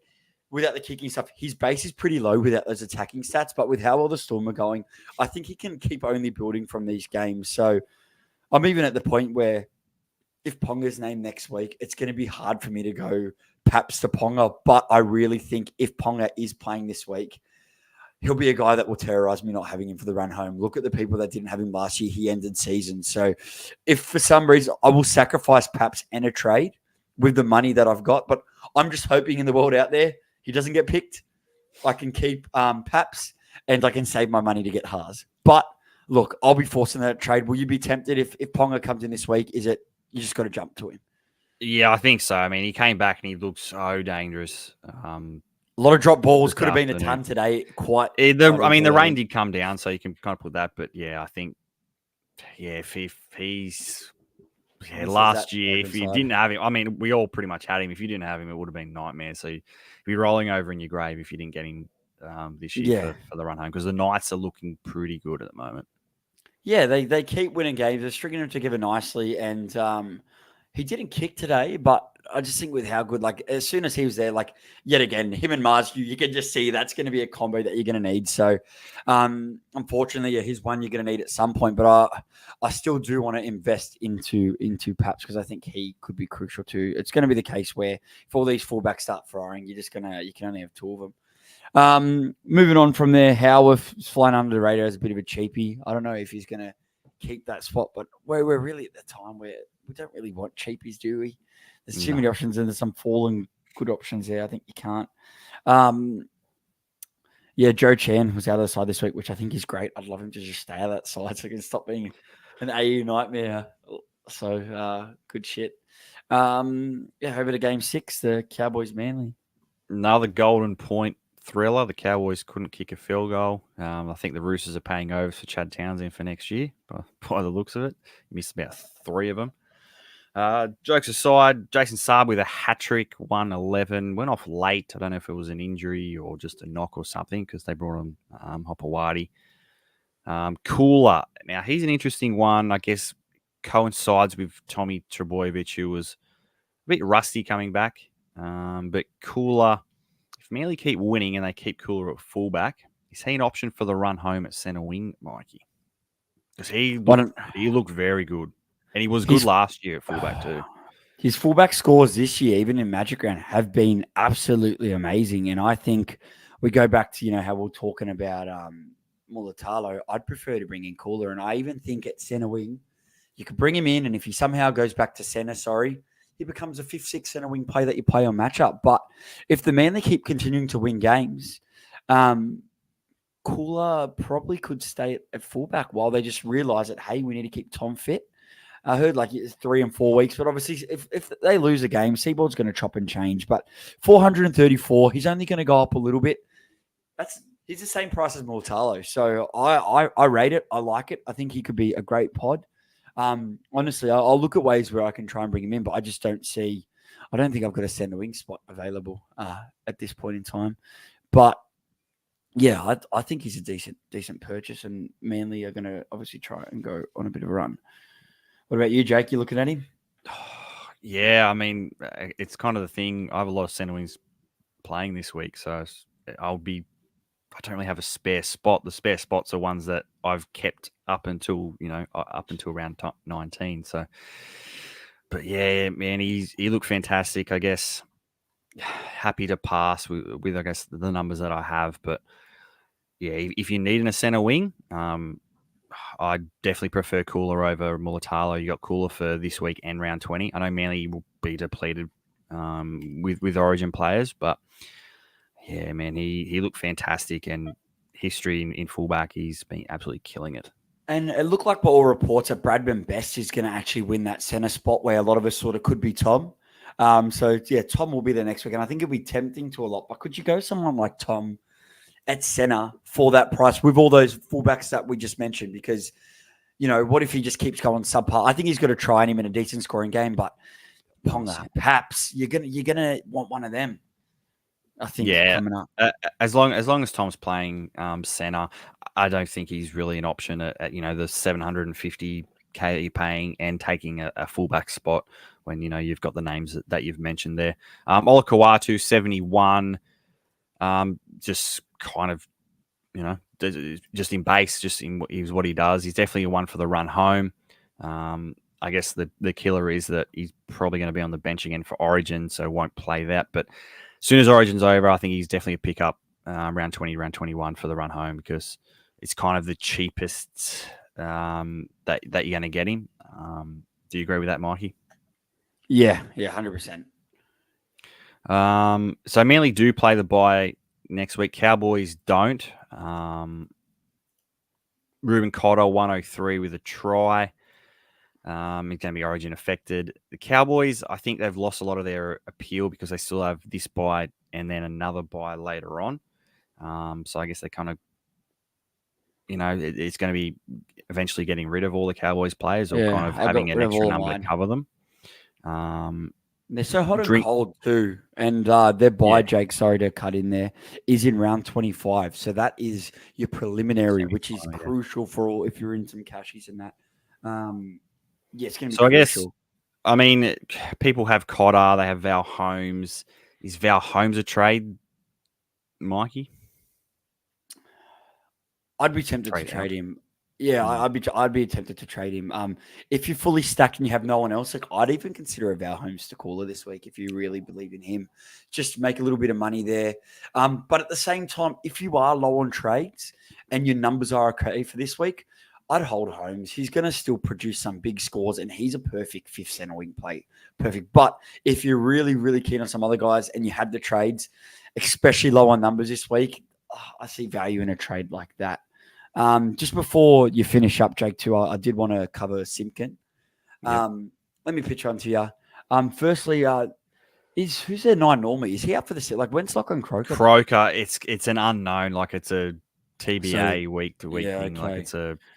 without the kicking stuff, his base is pretty low without those attacking stats, but with how well the Storm are going, I think he can keep only building from these games. So I'm even at the point where if Ponga's named next week, it's going to be hard for me to go Paps to Ponga, but I really think if Ponga is playing this week, he'll be a guy that will terrorize me not having him for the run home. Look at the people that didn't have him last year. He ended season. So if for some reason I will sacrifice Paps and a trade with the money that I've got, but I'm just hoping in the world out there he doesn't get picked. I can keep Paps and I can save my money to get Haas. But look, I'll be forcing that trade. Will you be tempted if Ponga comes in this week? Is it you just got to jump to him? Yeah, I think so. I mean, he came back and he looked so dangerous. A lot of drop balls. Could have been a ton today. The rain did come down, so you can kind of put that. But yeah, I think, if he's last year, if you didn't have him, I mean, we all pretty much had him. If you didn't have him, it would have been a nightmare. So you'd be rolling over in your grave if you didn't get him this year for the run home, because the Knights are looking pretty good at the moment. Yeah, they keep winning games. They're stringing him together nicely, and he didn't kick today, but I just think with how good, like as soon as he was there, like yet again, him and Mars, you can just see that's going to be a combo that you're going to need. So, unfortunately, yeah, he's one you're going to need at some point. But I still do want to invest into Paps because I think he could be crucial too. It's going to be the case where if all these fullbacks start firing, you can only have two of them. Moving on from there, Howarth's flying under the radar as a bit of a cheapie. I don't know if he's going to keep that spot, but we're really at the time where we don't really want cheapies, do we? There's too many options, and there's some fallen good options there. I think you can't. Joe Chan was out of the side this week, which I think is great. I'd love him to just stay out of that side so he can stop being an AU nightmare. So good shit. Over to game 6, the Cowboys Manly. Another golden point thriller. The Cowboys couldn't kick a field goal. I think the Roosters are paying over for Chad Townsend for next year, by the looks of it. He missed about 3 of them. Jokes aside, Jason Saab with a hat-trick, 111. Went off late. I don't know if it was an injury or just a knock or something because they brought him Hopewadi. Cooler. Now, he's an interesting one. I guess coincides with Tommy Trbojevic, who was a bit rusty coming back. But Cooler, if Manly keep winning and they keep Cooler at fullback, is he an option for the run home at centre wing, Mikey? Because he looked very good. And he was good last year at fullback too. His fullback scores this year, even in Magic Round, have been absolutely amazing. And I think we go back to, how we're talking about Mulatalo. I'd prefer to bring in Cooler. And I even think at centre wing, you could bring him in. And if he somehow goes back to centre, he becomes a 5th, 6th centre wing play that you play on matchup. But if the Manly keep continuing to win games, Cooler probably could stay at fullback while they just realise that, hey, we need to keep Tom fit. I heard like it's 3 and 4 weeks, but obviously if they lose a game, Seabold's going to chop and change. But 434, he's only going to go up a little bit. He's the same price as Mortalo. So I rate it. I like it. I think he could be a great pod. Honestly, I'll look at ways where I can try and bring him in, but I just don't think I've got a centre wing spot available at this point in time. But yeah, I think he's a decent purchase, and Manly are going to obviously try and go on a bit of a run. What about you, Jake? You looking at him? Yeah, I mean, it's kind of the thing. I have a lot of centre wings playing this week, so I don't really have a spare spot. The spare spots are ones that I've kept up until around 19. So, but yeah, man, he looked fantastic. I guess happy to pass with I guess the numbers that I have, but yeah, if you're needing a centre wing, I definitely prefer Cooler over Mulatalo. You got Cooler for this week and round 20. I know Manly will be depleted with Origin players, but yeah, man, he looked fantastic, and history in fullback, he's been absolutely killing it. And it looked like by all reports that Bradman Best is going to actually win that centre spot where a lot of us sort of could be Tom. So yeah, Tom will be there next week, and I think it'll be tempting to a lot. But could you go someone like Tom at centre for that price with all those fullbacks that we just mentioned? Because, what if he just keeps going subpar? I think he's got to try him in a decent scoring game, but Ponga, Paps, you're gonna want one of them. I think coming up. As long as Tom's playing centre, I don't think he's really an option at the 750K that you're paying and taking a fullback spot when you've got the names that you've mentioned there. Ola Kawatu 71. Just kind of, just in base, just in what he does. He's definitely one for the run home. I guess the killer is that he's probably going to be on the bench again for Origin, so won't play that. But as soon as Origin's over, I think he's definitely a pickup round 20, round 21 for the run home because it's kind of the cheapest that you're going to get him. Do you agree with that, Mikey? Yeah, 100%. So Manly do play the bye next week. Cowboys don't. Ruben Cotter 103 with a try. He's going to be Origin affected. The Cowboys, I think they've lost a lot of their appeal because they still have this bye and then another bye later on. So I guess they kind of, it's going to be eventually getting rid of all the Cowboys players or kind of having an extra number to cover them. They're so hot and cold too. And their bye, Jake, sorry to cut in there, is in round 25. So that is your preliminary, which is crucial for all if you're in some cashies and that. Yeah, it's going to be crucial. I mean, people have Cotter, they have Val Holmes. Is Val Holmes a trade, Mikey? I'd be tempted to Trade trade out. him. Yeah, I'd be tempted to trade him. If you're fully stacked and you have no one else, like I'd even consider a Val Holmes to caller this week if you really believe in him. Just make a little bit of money there. But at the same time, if you are low on trades and your numbers are okay for this week, I'd hold Holmes. He's going to still produce some big scores, and he's a perfect fifth center wing play. Perfect. But if you're really, really keen on some other guys and you have the trades, especially low on numbers this week, I see value in a trade like that. Just before you finish up, Jake, too, I did want to cover Simpkin. Yep. Let me pitch on to you. Firstly, who's their 9 normally? Is he up for the like when's Lachlan Croker? Croker, it's an unknown, like it's a TBA week to week thing. Okay. Like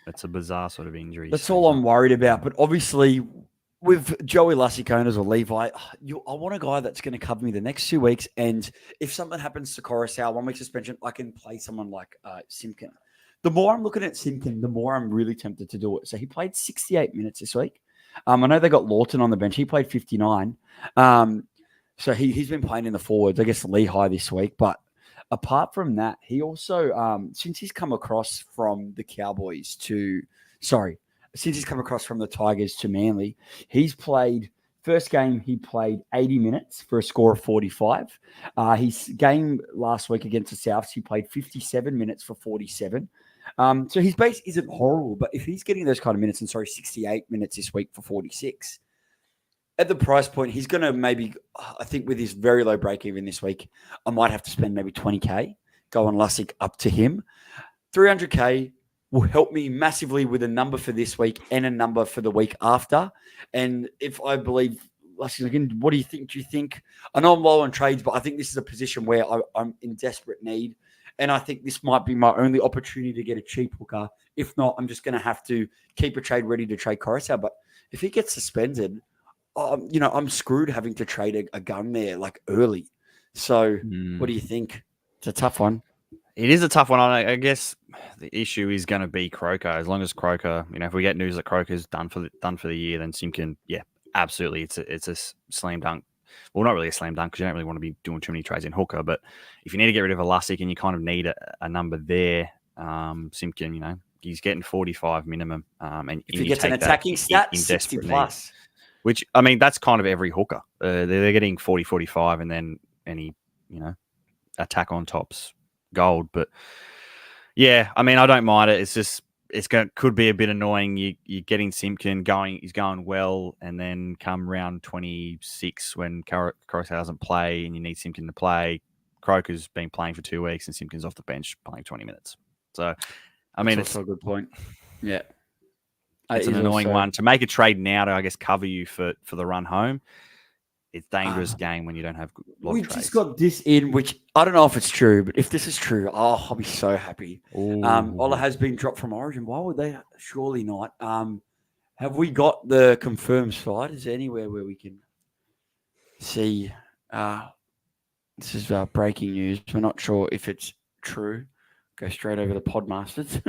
it's a bizarre sort of injury. That's all I'm worried about. But obviously, with Joey Lassikonas or Levi, I want a guy that's going to cover me the next 2 weeks. And if something happens to Coruscant, 1 week suspension, I can play someone like Simpkin. The more I'm looking at Simpkin, the more I'm really tempted to do it. So he played 68 minutes this week. I know they got Lawton on the bench. He played 59. So he's been playing in the forwards, I guess Lehigh this week. But apart from that, he also, since he's come across from the since he's come across from the Tigers to Manly, he's played, first game he played 80 minutes for a score of 45. His game last week against the Souths, he played 57 minutes for 47. So his base isn't horrible, but if he's getting those kind of minutes, 68 minutes this week for 46, at the price point, he's going to maybe, I think with his very low break even this week, I might have to spend maybe 20K, go on Lussick up to him. 300K will help me massively with a number for this week and a number for the week after. And if I believe Lussick again, what do you think? Do you think, I know I'm low on trades, but I think this is a position where I'm in desperate need. And I think this might be my only opportunity to get a cheap hooker. If not, I'm just going to have to keep a trade ready to trade Coruscant. But if he gets suspended, I'm screwed having to trade a gun there like early. So what do you think? It's a tough one. It is a tough one. I guess the issue is going to be Croker. As long as Croker, if we get news that Croker's done for the year, then Simpkin, yeah, absolutely, it's a slam dunk. Well, not really a slam dunk because you don't really want to be doing too many trades in hooker. But if you need to get rid of a Lussick and you kind of need a number there, Simpkin, he's getting 45 minimum. And if he gets an attacking stat, in 60 desperate plus. Need, which, I mean, that's kind of every hooker. They're getting 40, 45, and then any, attack on tops gold. But yeah, I mean, I don't mind it. It's just could be a bit annoying. You're getting Simpkin going, he's going well, and then come round 26 when Croker doesn't play and you need Simpkin to play, Croker's been playing for 2 weeks and Simpkin's off the bench playing 20 minutes. So, I mean, it's also a good point. Yeah. It's an annoying one. To make a trade now to, I guess, cover you for the run home, it's a dangerous game when you don't have a lot of trades. We just got this in, which I don't know if it's true, but if this is true, I'll be so happy. Ola has been dropped from Origin. Why would they? Surely not. Have we got the confirmed slide? Is there anywhere where we can see? This is breaking news. We're not sure if it's true. Go straight over the Podmasters.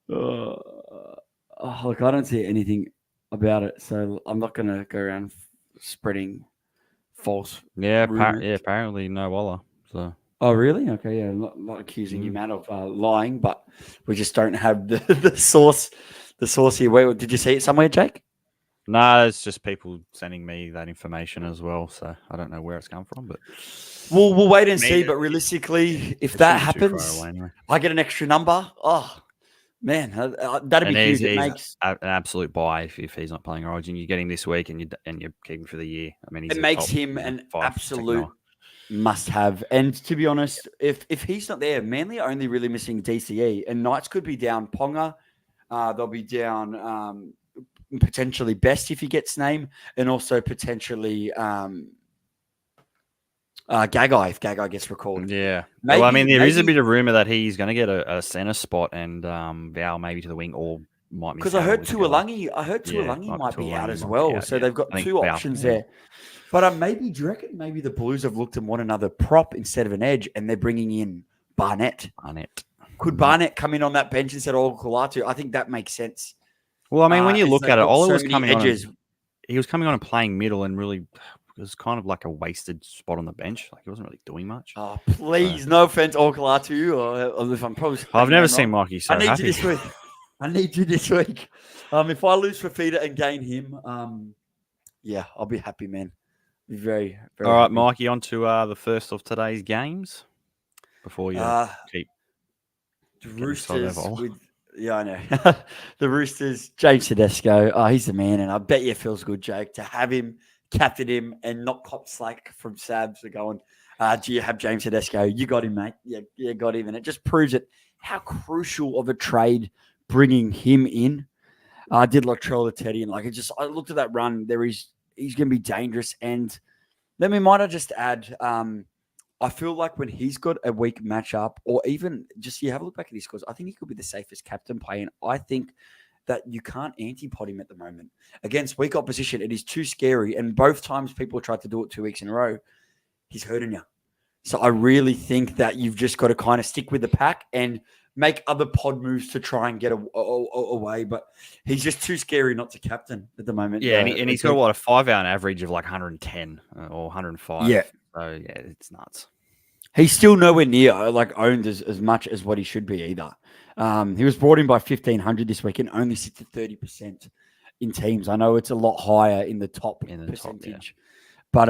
Look, I don't see anything about it, so I'm not going to go around spreading false. Yeah, apparently no Walla. So. Oh, really? Okay, yeah. I'm not accusing you, Matt, of lying, but we just don't have the source. The source here. Where did you see it somewhere, Jake? No, it's just people sending me that information as well. So I don't know where it's come from, but we'll wait and see. But realistically, if that happens, anyway. I get an extra number. Oh. Man, that'd be huge. It makes an absolute buy if he's not playing Origin. You're getting this week and you're keeping for the year. I mean, it makes him an absolute must-have. And to be honest, if he's not there, Manly are only really missing DCE, and Knights could be down Ponga. They'll be down potentially Best if he gets name, and also potentially Gagai, if Gagai gets recalled. Yeah. Maybe, well, I mean, there is a bit of rumor that he's going to get a center spot and Val maybe to the wing or might miss. Because I heard Tuolangi might be out as well. So they've got two options there. But do you reckon maybe the Blues have looked and want another prop instead of an edge and they're bringing in Barnett? Could Barnett come in on that bench instead of Kulatu? I think that makes sense. Well, I mean, when you look at it, Ola was coming edges. he was coming on and playing middle and really it was kind of like a wasted spot on the bench. Like he wasn't really doing much. Oh, please, no offense, Orkala to you, or if I'm probably I've saying never that seen wrong. Mikey I so need you happy. this week. I need you this week. If I lose Fafita and gain him, yeah, I'll be happy, man. Be very, All very right, happy. Mikey, on to the first of today's games before you Uh, keep the getting excited over Roosters all. with yeah, I know. The Roosters, James Tedesco. Oh, he's the man, and I bet you it feels good, Jake, to have him, captain him, and not cop slack from Sabs for going. Do you have James Tedesco? You got him, mate. Yeah, you got him, and it just proves it how crucial of a trade bringing him in. I did like Latrell Teddy, and like it just I looked at that run. He's going to be dangerous, and let me might I just add. I feel like when he's got a weak matchup, or even just you have a look back at his scores, I think he could be the safest captain play. And I think that you can't antipod him at the moment against weak opposition. It is too scary. And both times people tried to do it 2 weeks in a row, he's hurting you. So I really think that you've just got to kind of stick with the pack and make other pod moves to try and get away. But he's just too scary not to captain at the moment. Yeah, and he's got what a 5-hour average of like 110 or 105. Yeah. So yeah, it's nuts. He's still nowhere near like owned as much as what he should be either. He was brought in by 1,500 this week and only sits at 30% in teams. I know it's a lot higher in the top percentage, but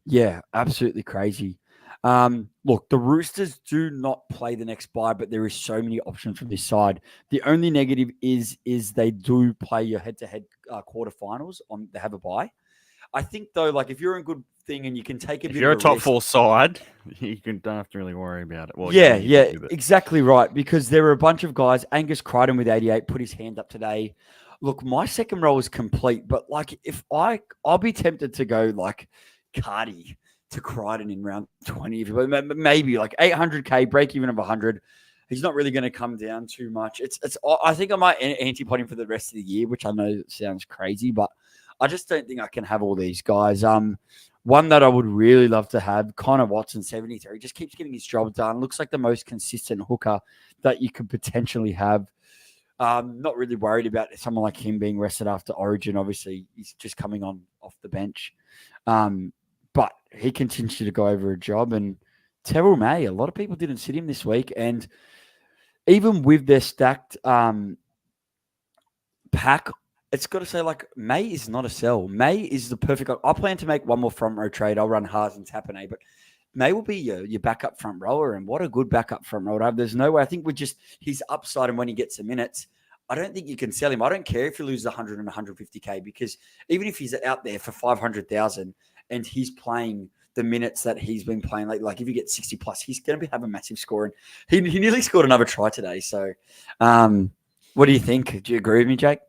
yeah, absolutely crazy. Look, the Roosters do not play the next bye, but there is so many options from this side. The only negative is they do play your head-to-head quarterfinals on. They have a bye. I think though, like if you're in good thing and you can take a If bit you're of a a top risk, 4 side, don't have to really worry about it. Well, yeah, I mean, you yeah, do, but exactly right. Because there were a bunch of guys. Angus Crichton with 88 put his hand up today. Look, my second row is complete, but like if I'll be tempted to go like Cardi to Crichton in round 20, maybe like 800k break even of 100. He's not really going to come down too much. It's. I think I might antipod him for the rest of the year, which I know sounds crazy, but I just don't think I can have all these guys. One that I would really love to have, Connor Watson, 73, just keeps getting his job done. Looks like the most consistent hooker that you could potentially have. Not really worried about someone like him being rested after Origin. Obviously, he's just coming on off the bench. But he continues to go over a job. And Terrell May, a lot of people didn't sit him this week. And even with their stacked pack, it's got to say, like, May is not a sell. May is the perfect. I plan to make one more front row trade. I'll run Haas and Tapane, but May will be your backup front rower, and what a good backup front rower. There's no way. I think with just his upside and when he gets the minutes, I don't think you can sell him. I don't care if he loses 100 and 150k because even if he's out there for 500,000 and he's playing the minutes that he's been playing, like if you get 60 plus, he's going to have a massive score. And he nearly scored another try today. So, what do you think? Do you agree with me, Jake?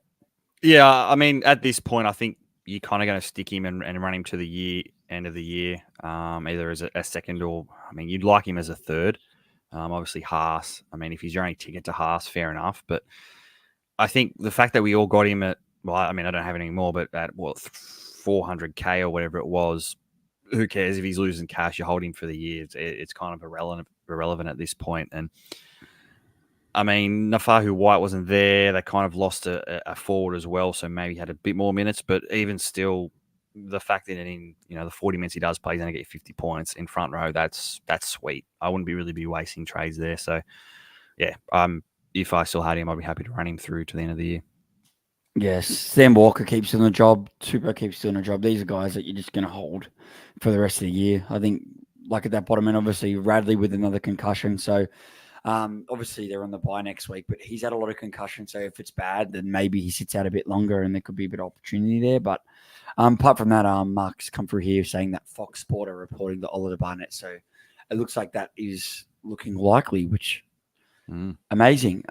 yeah, I mean, at this point, I think you're kind of going to stick him and run him to the end of the year, either as a second or, I mean, you'd like him as a third. Obviously, Haas. I mean, if he's your only ticket to Haas, fair enough. But I think the fact that we all got him at, well, I mean, I don't have it anymore, but at 400k or whatever it was, who cares if he's losing cash? You hold him for the year. It's kind of irrelevant at this point. And I mean, Nafahu White wasn't there. They kind of lost a forward as well, so maybe he had a bit more minutes. But even still, the fact that in the 40 minutes he does play, he's going to get 50 points in front row. That's sweet. I wouldn't really be wasting trades there. So yeah, if I still had him, I'd be happy to run him through to the end of the year. Yes, Sam Walker keeps doing the job. Super keeps doing a job. These are guys that you're just going to hold for the rest of the year. I think, like at that bottom end, obviously Radley with another concussion. So obviously they're on the bye next week, but he's had a lot of concussion. So if it's bad, then maybe he sits out a bit longer and there could be a bit of opportunity there. But apart from that, Mark's come through here saying that Fox Sport are reporting the Oliver Barnett. So it looks like that is looking likely, which amazing.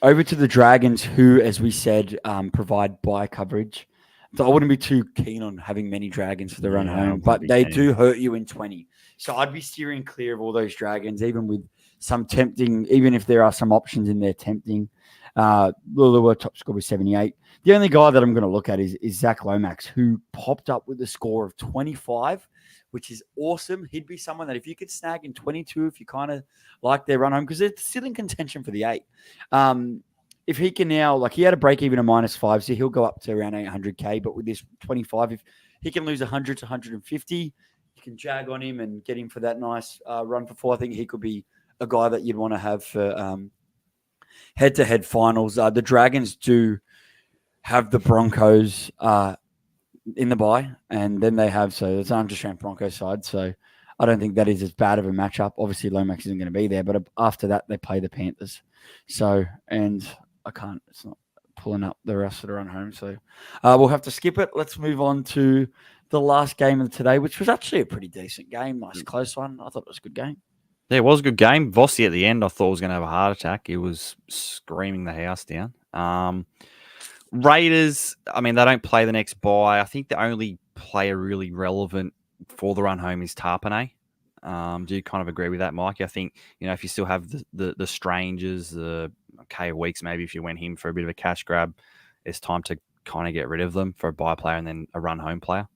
Over to the Dragons, who, as we said, provide bye coverage. So I wouldn't be too keen on having many Dragons for the run home, but they do hurt you in 20. So I'd be steering clear of all those Dragons, even with some tempting, even if there are some options in there tempting. Lulua top score was 78. The only guy that I'm going to look at is Zach Lomax, who popped up with a score of 25, which is awesome. He'd be someone that if you could snag in 22, if you kind of like their run home, because they're still in contention for the 8. if he can now, like he had a break even of -5, so he'll go up to around 800K. But with this 25, if he can lose 100 to 150, you can jag on him and get him for that nice run for 4. I think he could be a guy that you'd want to have for head-to-head finals. The Dragons do have the Broncos in the bye, and then they have, so it's an understrength Broncos side, so I don't think that is as bad of a matchup. Obviously, Lomax isn't going to be there, but after that, they play the Panthers. So, and it's not pulling up the rest of the run home, so we'll have to skip it. Let's move on to the last game of today, which was actually a pretty decent game. Nice close one. I thought it was a good game. Yeah, it was a good game. Vossi at the end, I thought was going to have a heart attack. He was screaming the house down. Raiders, I mean, they don't play the next bye. I think the only player really relevant for the run home is Tarpanay. Do you kind of agree with that, Mike? I think, if you still have the strangers, the Weeks, maybe if you went him for a bit of a cash grab, it's time to kind of get rid of them for a bye player and then a run home player.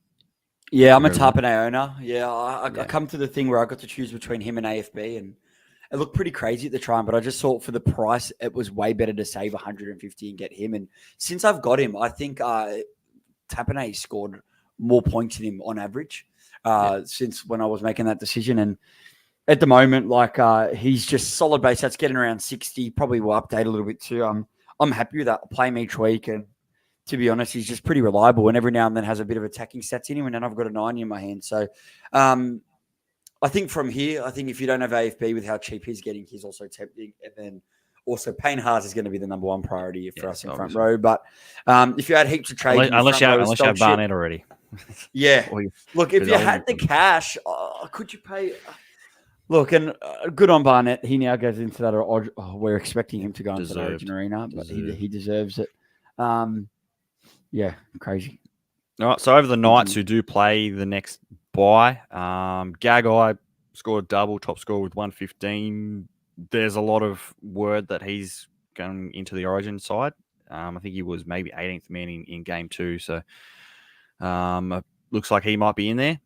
Yeah, I'm a Tarpanay owner. Yeah, I come to the thing where I got to choose between him and AFB, and it looked pretty crazy at the time, but I just thought for the price, it was way better to save 150 and get him. And since I've got him, I think Tarpanay scored more points than him on average since when I was making that decision. And at the moment, he's just solid base. That's getting around 60. Probably will update a little bit too. I'm happy with that. I'll play him each week, and to be honest, he's just pretty reliable, and every now and then has a bit of attacking stats in him, and then I've got a 90 in my hand. So I think from here, if you don't have AFB with how cheap he's getting, he's also tempting. And then also Payne Haas is going to be the number one priority for us in front row. But if you had heaps of trades, unless you have Barnett already. Yeah. Look, if you had the cash, could you pay? Look, and good on Barnett. He now goes into that. We're expecting him to go into the Origin Arena, but he deserves it. Yeah, crazy. All right, so over the Knights who do play the next bye, Gagai scored a double, top score with 115. There's a lot of word that he's going into the Origin side. I think he was maybe 18th man in game 2, so looks like he might be in there.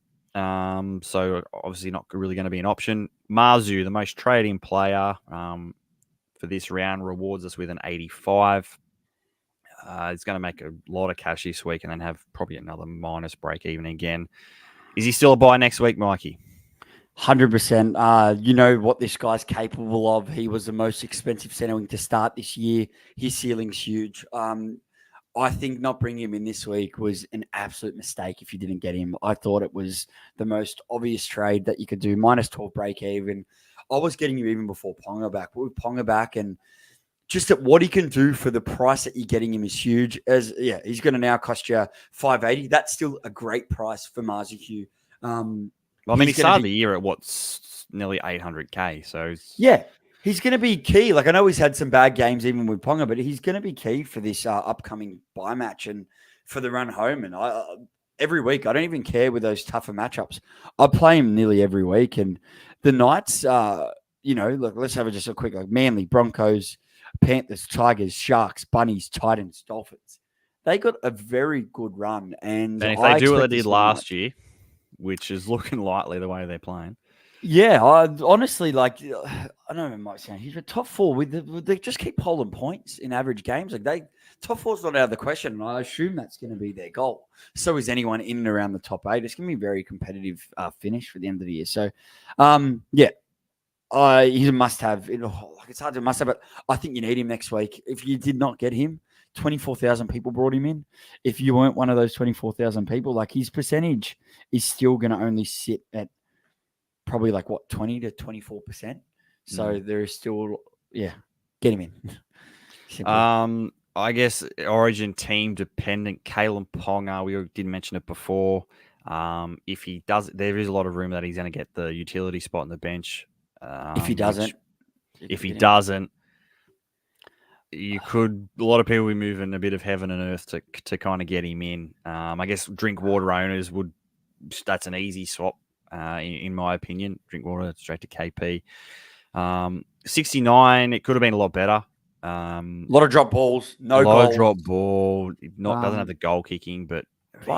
So obviously not really going to be an option. Marzu, the most trading player for this round, rewards us with an 85. He's going to make a lot of cash this week and then have probably another minus break even again. Is he still a buy next week, Mikey? 100%. You know what this guy's capable of. He was the most expensive centering to start this year. His ceiling's huge. I think not bringing him in this week was an absolute mistake if you didn't get him. I thought it was the most obvious trade that you could do. -12 break even. I was getting him even before Ponga back. But with Ponga back and just at what he can do for the price that you're getting him is huge. He's going to now cost you 580. That's still a great price for Marzu. He started the year at what's nearly 800K. So yeah, he's going to be key. Like I know he's had some bad games even with Ponga, but he's going to be key for this upcoming bye match and for the run home. And every week, I don't even care with those tougher matchups. I play him nearly every week. And the Knights, look, let's have just a quick Manly, Broncos, Panthers, Tigers, Sharks, Bunnies, Titans, Dolphins. They got a very good run. And if they do what they did last year, which is looking likely the way they're playing. Yeah, honestly, I know it might sound huge, but top 4, they just keep holding points in average games. Top 4's not out of the question, and I assume that's going to be their goal. So is anyone in and around the top 8. It's going to be a very competitive finish for the end of the year. So, he's a must-have. It's hard to must-have, but I think you need him next week. If you did not get him, 24,000 people brought him in. If you weren't one of those 24,000 people, his percentage is still going to only sit at probably 20 to 24%. So there is still, get him in. I guess Origin team dependent. Kalen Ponga, we did mention it before. If he does, there is a lot of room that he's going to get the utility spot on the bench. If he doesn't, a lot of people will be moving a bit of heaven and earth to kind of get him in. I guess Drinkwater owners that's an easy swap, in my opinion. Drinkwater straight to KP. 69, it could have been a lot better. A lot of drop balls, no goal. A lot of drop ball. Doesn't have the goal kicking, but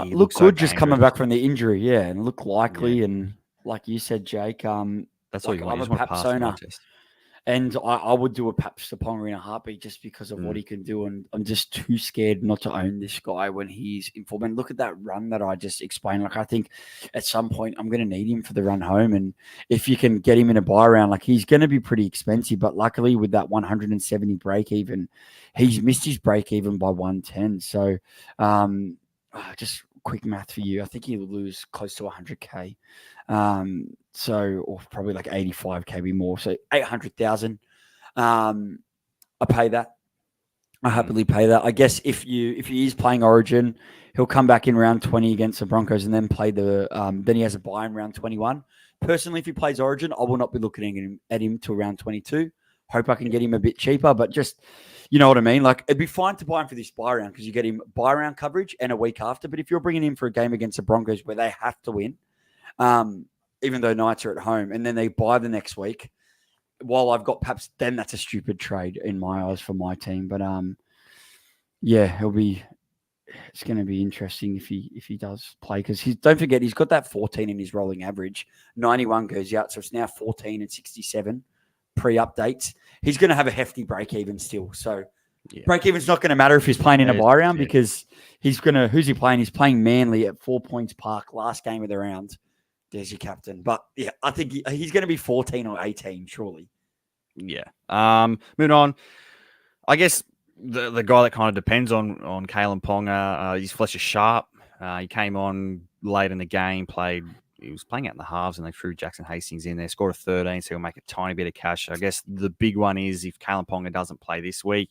he looked good just coming back from the injury, and looked likely. Yeah. And like you said, Jake, that's what you want. You just want to pass the test. And I would do a Paps to Ponga in a heartbeat just because of what he can do. And I'm just too scared not to own this guy when he's in form. And look at that run that I just explained. Like, I think at some point I'm going to need him for the run home. And if you can get him in a buy round, like, he's going to be pretty expensive. But luckily with that 170 break even, he's missed his break even by 110. So just quick math for you. I think he'll lose close to 100K. Or probably like 85K be more. So 800,000. I pay that. I happily pay that. I guess if he is playing Origin, he'll come back in round 20 against the Broncos and then play then he has a buy in round 21. Personally, if he plays Origin, I will not be looking at him till round 22. Hope I can get him a bit cheaper, but just, you know what I mean? Like, it'd be fine to buy him for this buy round because you get him buy round coverage and a week after. But if you're bringing him for a game against the Broncos where they have to win, even though Knights are at home, and then they buy the next week, while I've got perhaps, then that's a stupid trade in my eyes for my team. But it's going to be interesting if he does play, because don't forget he's got that 14 in his rolling average. 91 goes out, so it's now 14 and 67 pre-updates. He's going to have a hefty break even still. So break even's not going to matter if he's playing in a buy round because who's he playing? He's playing Manly at 4 Points Park, last game of the round. There's your captain. But yeah, I think he's going to be 14 or 18, surely. Yeah. Moving on. I guess the guy that kind of depends on Kalen Ponga, he's Fletcher Sharp. He came on late in the game, he was playing out in the halves, and they threw Jackson Hastings in there, scored a 13, so he'll make a tiny bit of cash. I guess the big one is if Kalen Ponga doesn't play this week,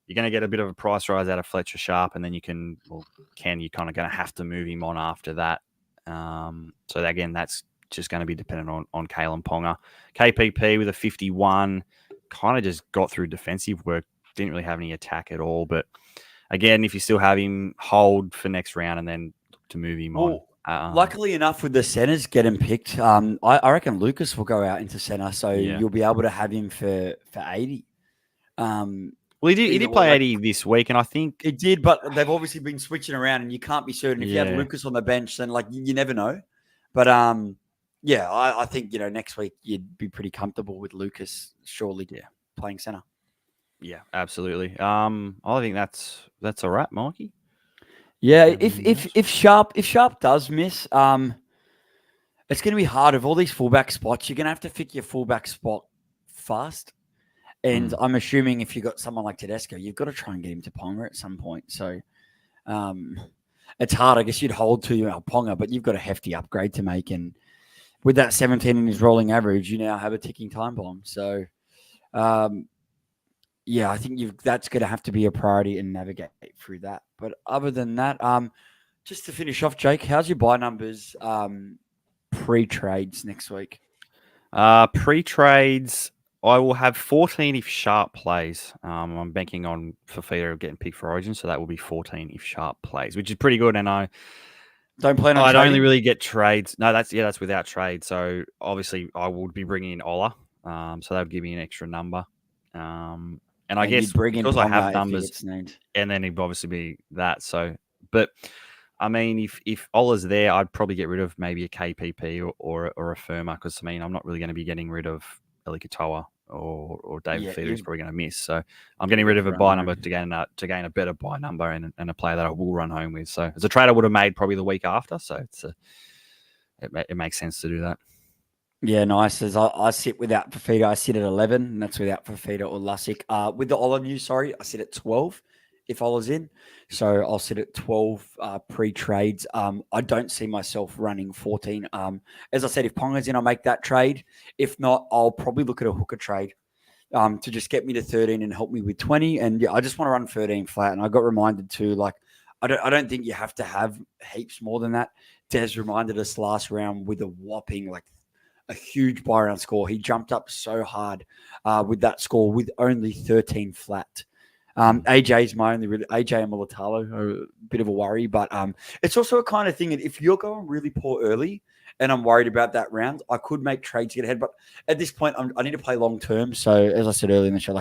you're going to get a bit of a price rise out of Fletcher Sharp, and then you're kind of going to have to move him on after that. So again, that's just going to be dependent on Kalen Ponga. KPP with a 51, kind of just got through defensive work, didn't really have any attack at all. But again, if you still have him, hold for next round and then look to move him on. Luckily enough, with the centers getting picked, I reckon Lucas will go out into center, so you'll be able to have him for 80. Well, he did play 80 this week, and I think he did, but they've obviously been switching around, and you can't be certain. If you have Lucas on the bench, then you never know. But I think next week you'd be pretty comfortable with Lucas, surely, playing center. Yeah, absolutely. I think that's all right, Mikey. Yeah, if Sharp does miss, it's going to be hard. Of all these fullback spots, you're going to have to pick your fullback spot fast. And I'm assuming if you got someone like Tedesco, you've got to try and get him to Ponga at some point. So it's hard. I guess you'd hold to Ponga, but you've got a hefty upgrade to make. And with that 17 in his rolling average, you now have a ticking time bomb. So I think that's going to have to be a priority and navigate through that. But other than that, just to finish off, Jake, how's your buy numbers pre-trades next week? Pre-trades, I will have 14 if Sharp plays. I'm banking on Fafita getting picked for Origin, so that will be 14 if Sharp plays, which is pretty good. And I don't plan on. I'd only really get trades. No, that's without trade. So obviously, I would be bringing in Ola. So that would give me an extra number. And I guess because I have numbers, and then it'd obviously be that. So, but I mean, if Ola's there, I'd probably get rid of maybe a KPP or a Firma, because I mean, I'm not really going to be getting rid of Eli Katoa or David Feeder, who's probably going to miss. So I'm getting rid of a buy number to gain a better buy number and a player that I will run home with. So it's a trade I would have made probably the week after. So it makes sense to do that. Yeah, nice. As I sit without Fafita, I sit at 11, and that's without Fafita or Lusick. With the Ola news, I sit at 12 if Ola's in. So I'll sit at 12 pre-trades. I don't see myself running 14. As I said, if Ponga's in, I'll make that trade. If not, I'll probably look at a hooker trade to just get me to 13 and help me with 20. And yeah, I just want to run 13 flat. And I got reminded too, I don't think you have to have heaps more than that. Des reminded us last round with a whopping a huge buy round score. He jumped up so hard with that score with only 13 flat. AJ's my only really. AJ and Mulatalo are a bit of a worry, but it's also a kind of thing that if you're going really poor early and I'm worried about that round, I could make trades to get ahead. But at this point, I need to play long term. So as I said earlier in the show,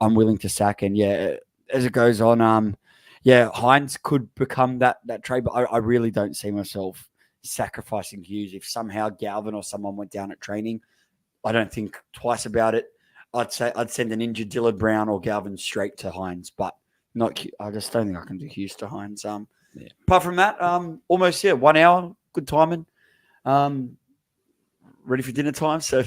I'm willing to sack. And as it goes on, Hines could become that trade, but I really don't see myself sacrificing Hughes. If somehow Galvin or someone went down at training, I don't think twice about it. I'd say I'd send an injured Dillard Brown or Galvin straight to Hines, but not. I just don't think I can do Hughes to Hines. Apart from that, almost 1 hour, good timing. Ready for dinner time. So,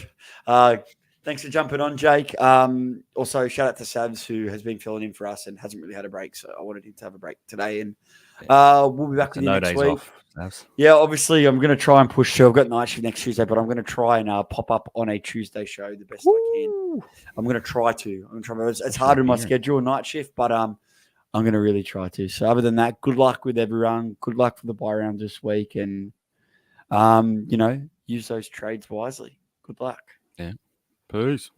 thanks for jumping on, Jake. Also, shout out to Savs, who has been filling in for us and hasn't really had a break. So I wanted him to have a break today, and we'll be back with you next week. Yeah, obviously, I'm going to try and push through. I've got night shift next Tuesday, but I'm going to try and pop up on a Tuesday show the best I can. I'm going to try to. It's hard in my schedule, night shift, but I'm going to really try to. So other than that, good luck with everyone. Good luck for the buy round this week, and use those trades wisely. Good luck. Yeah. Peace.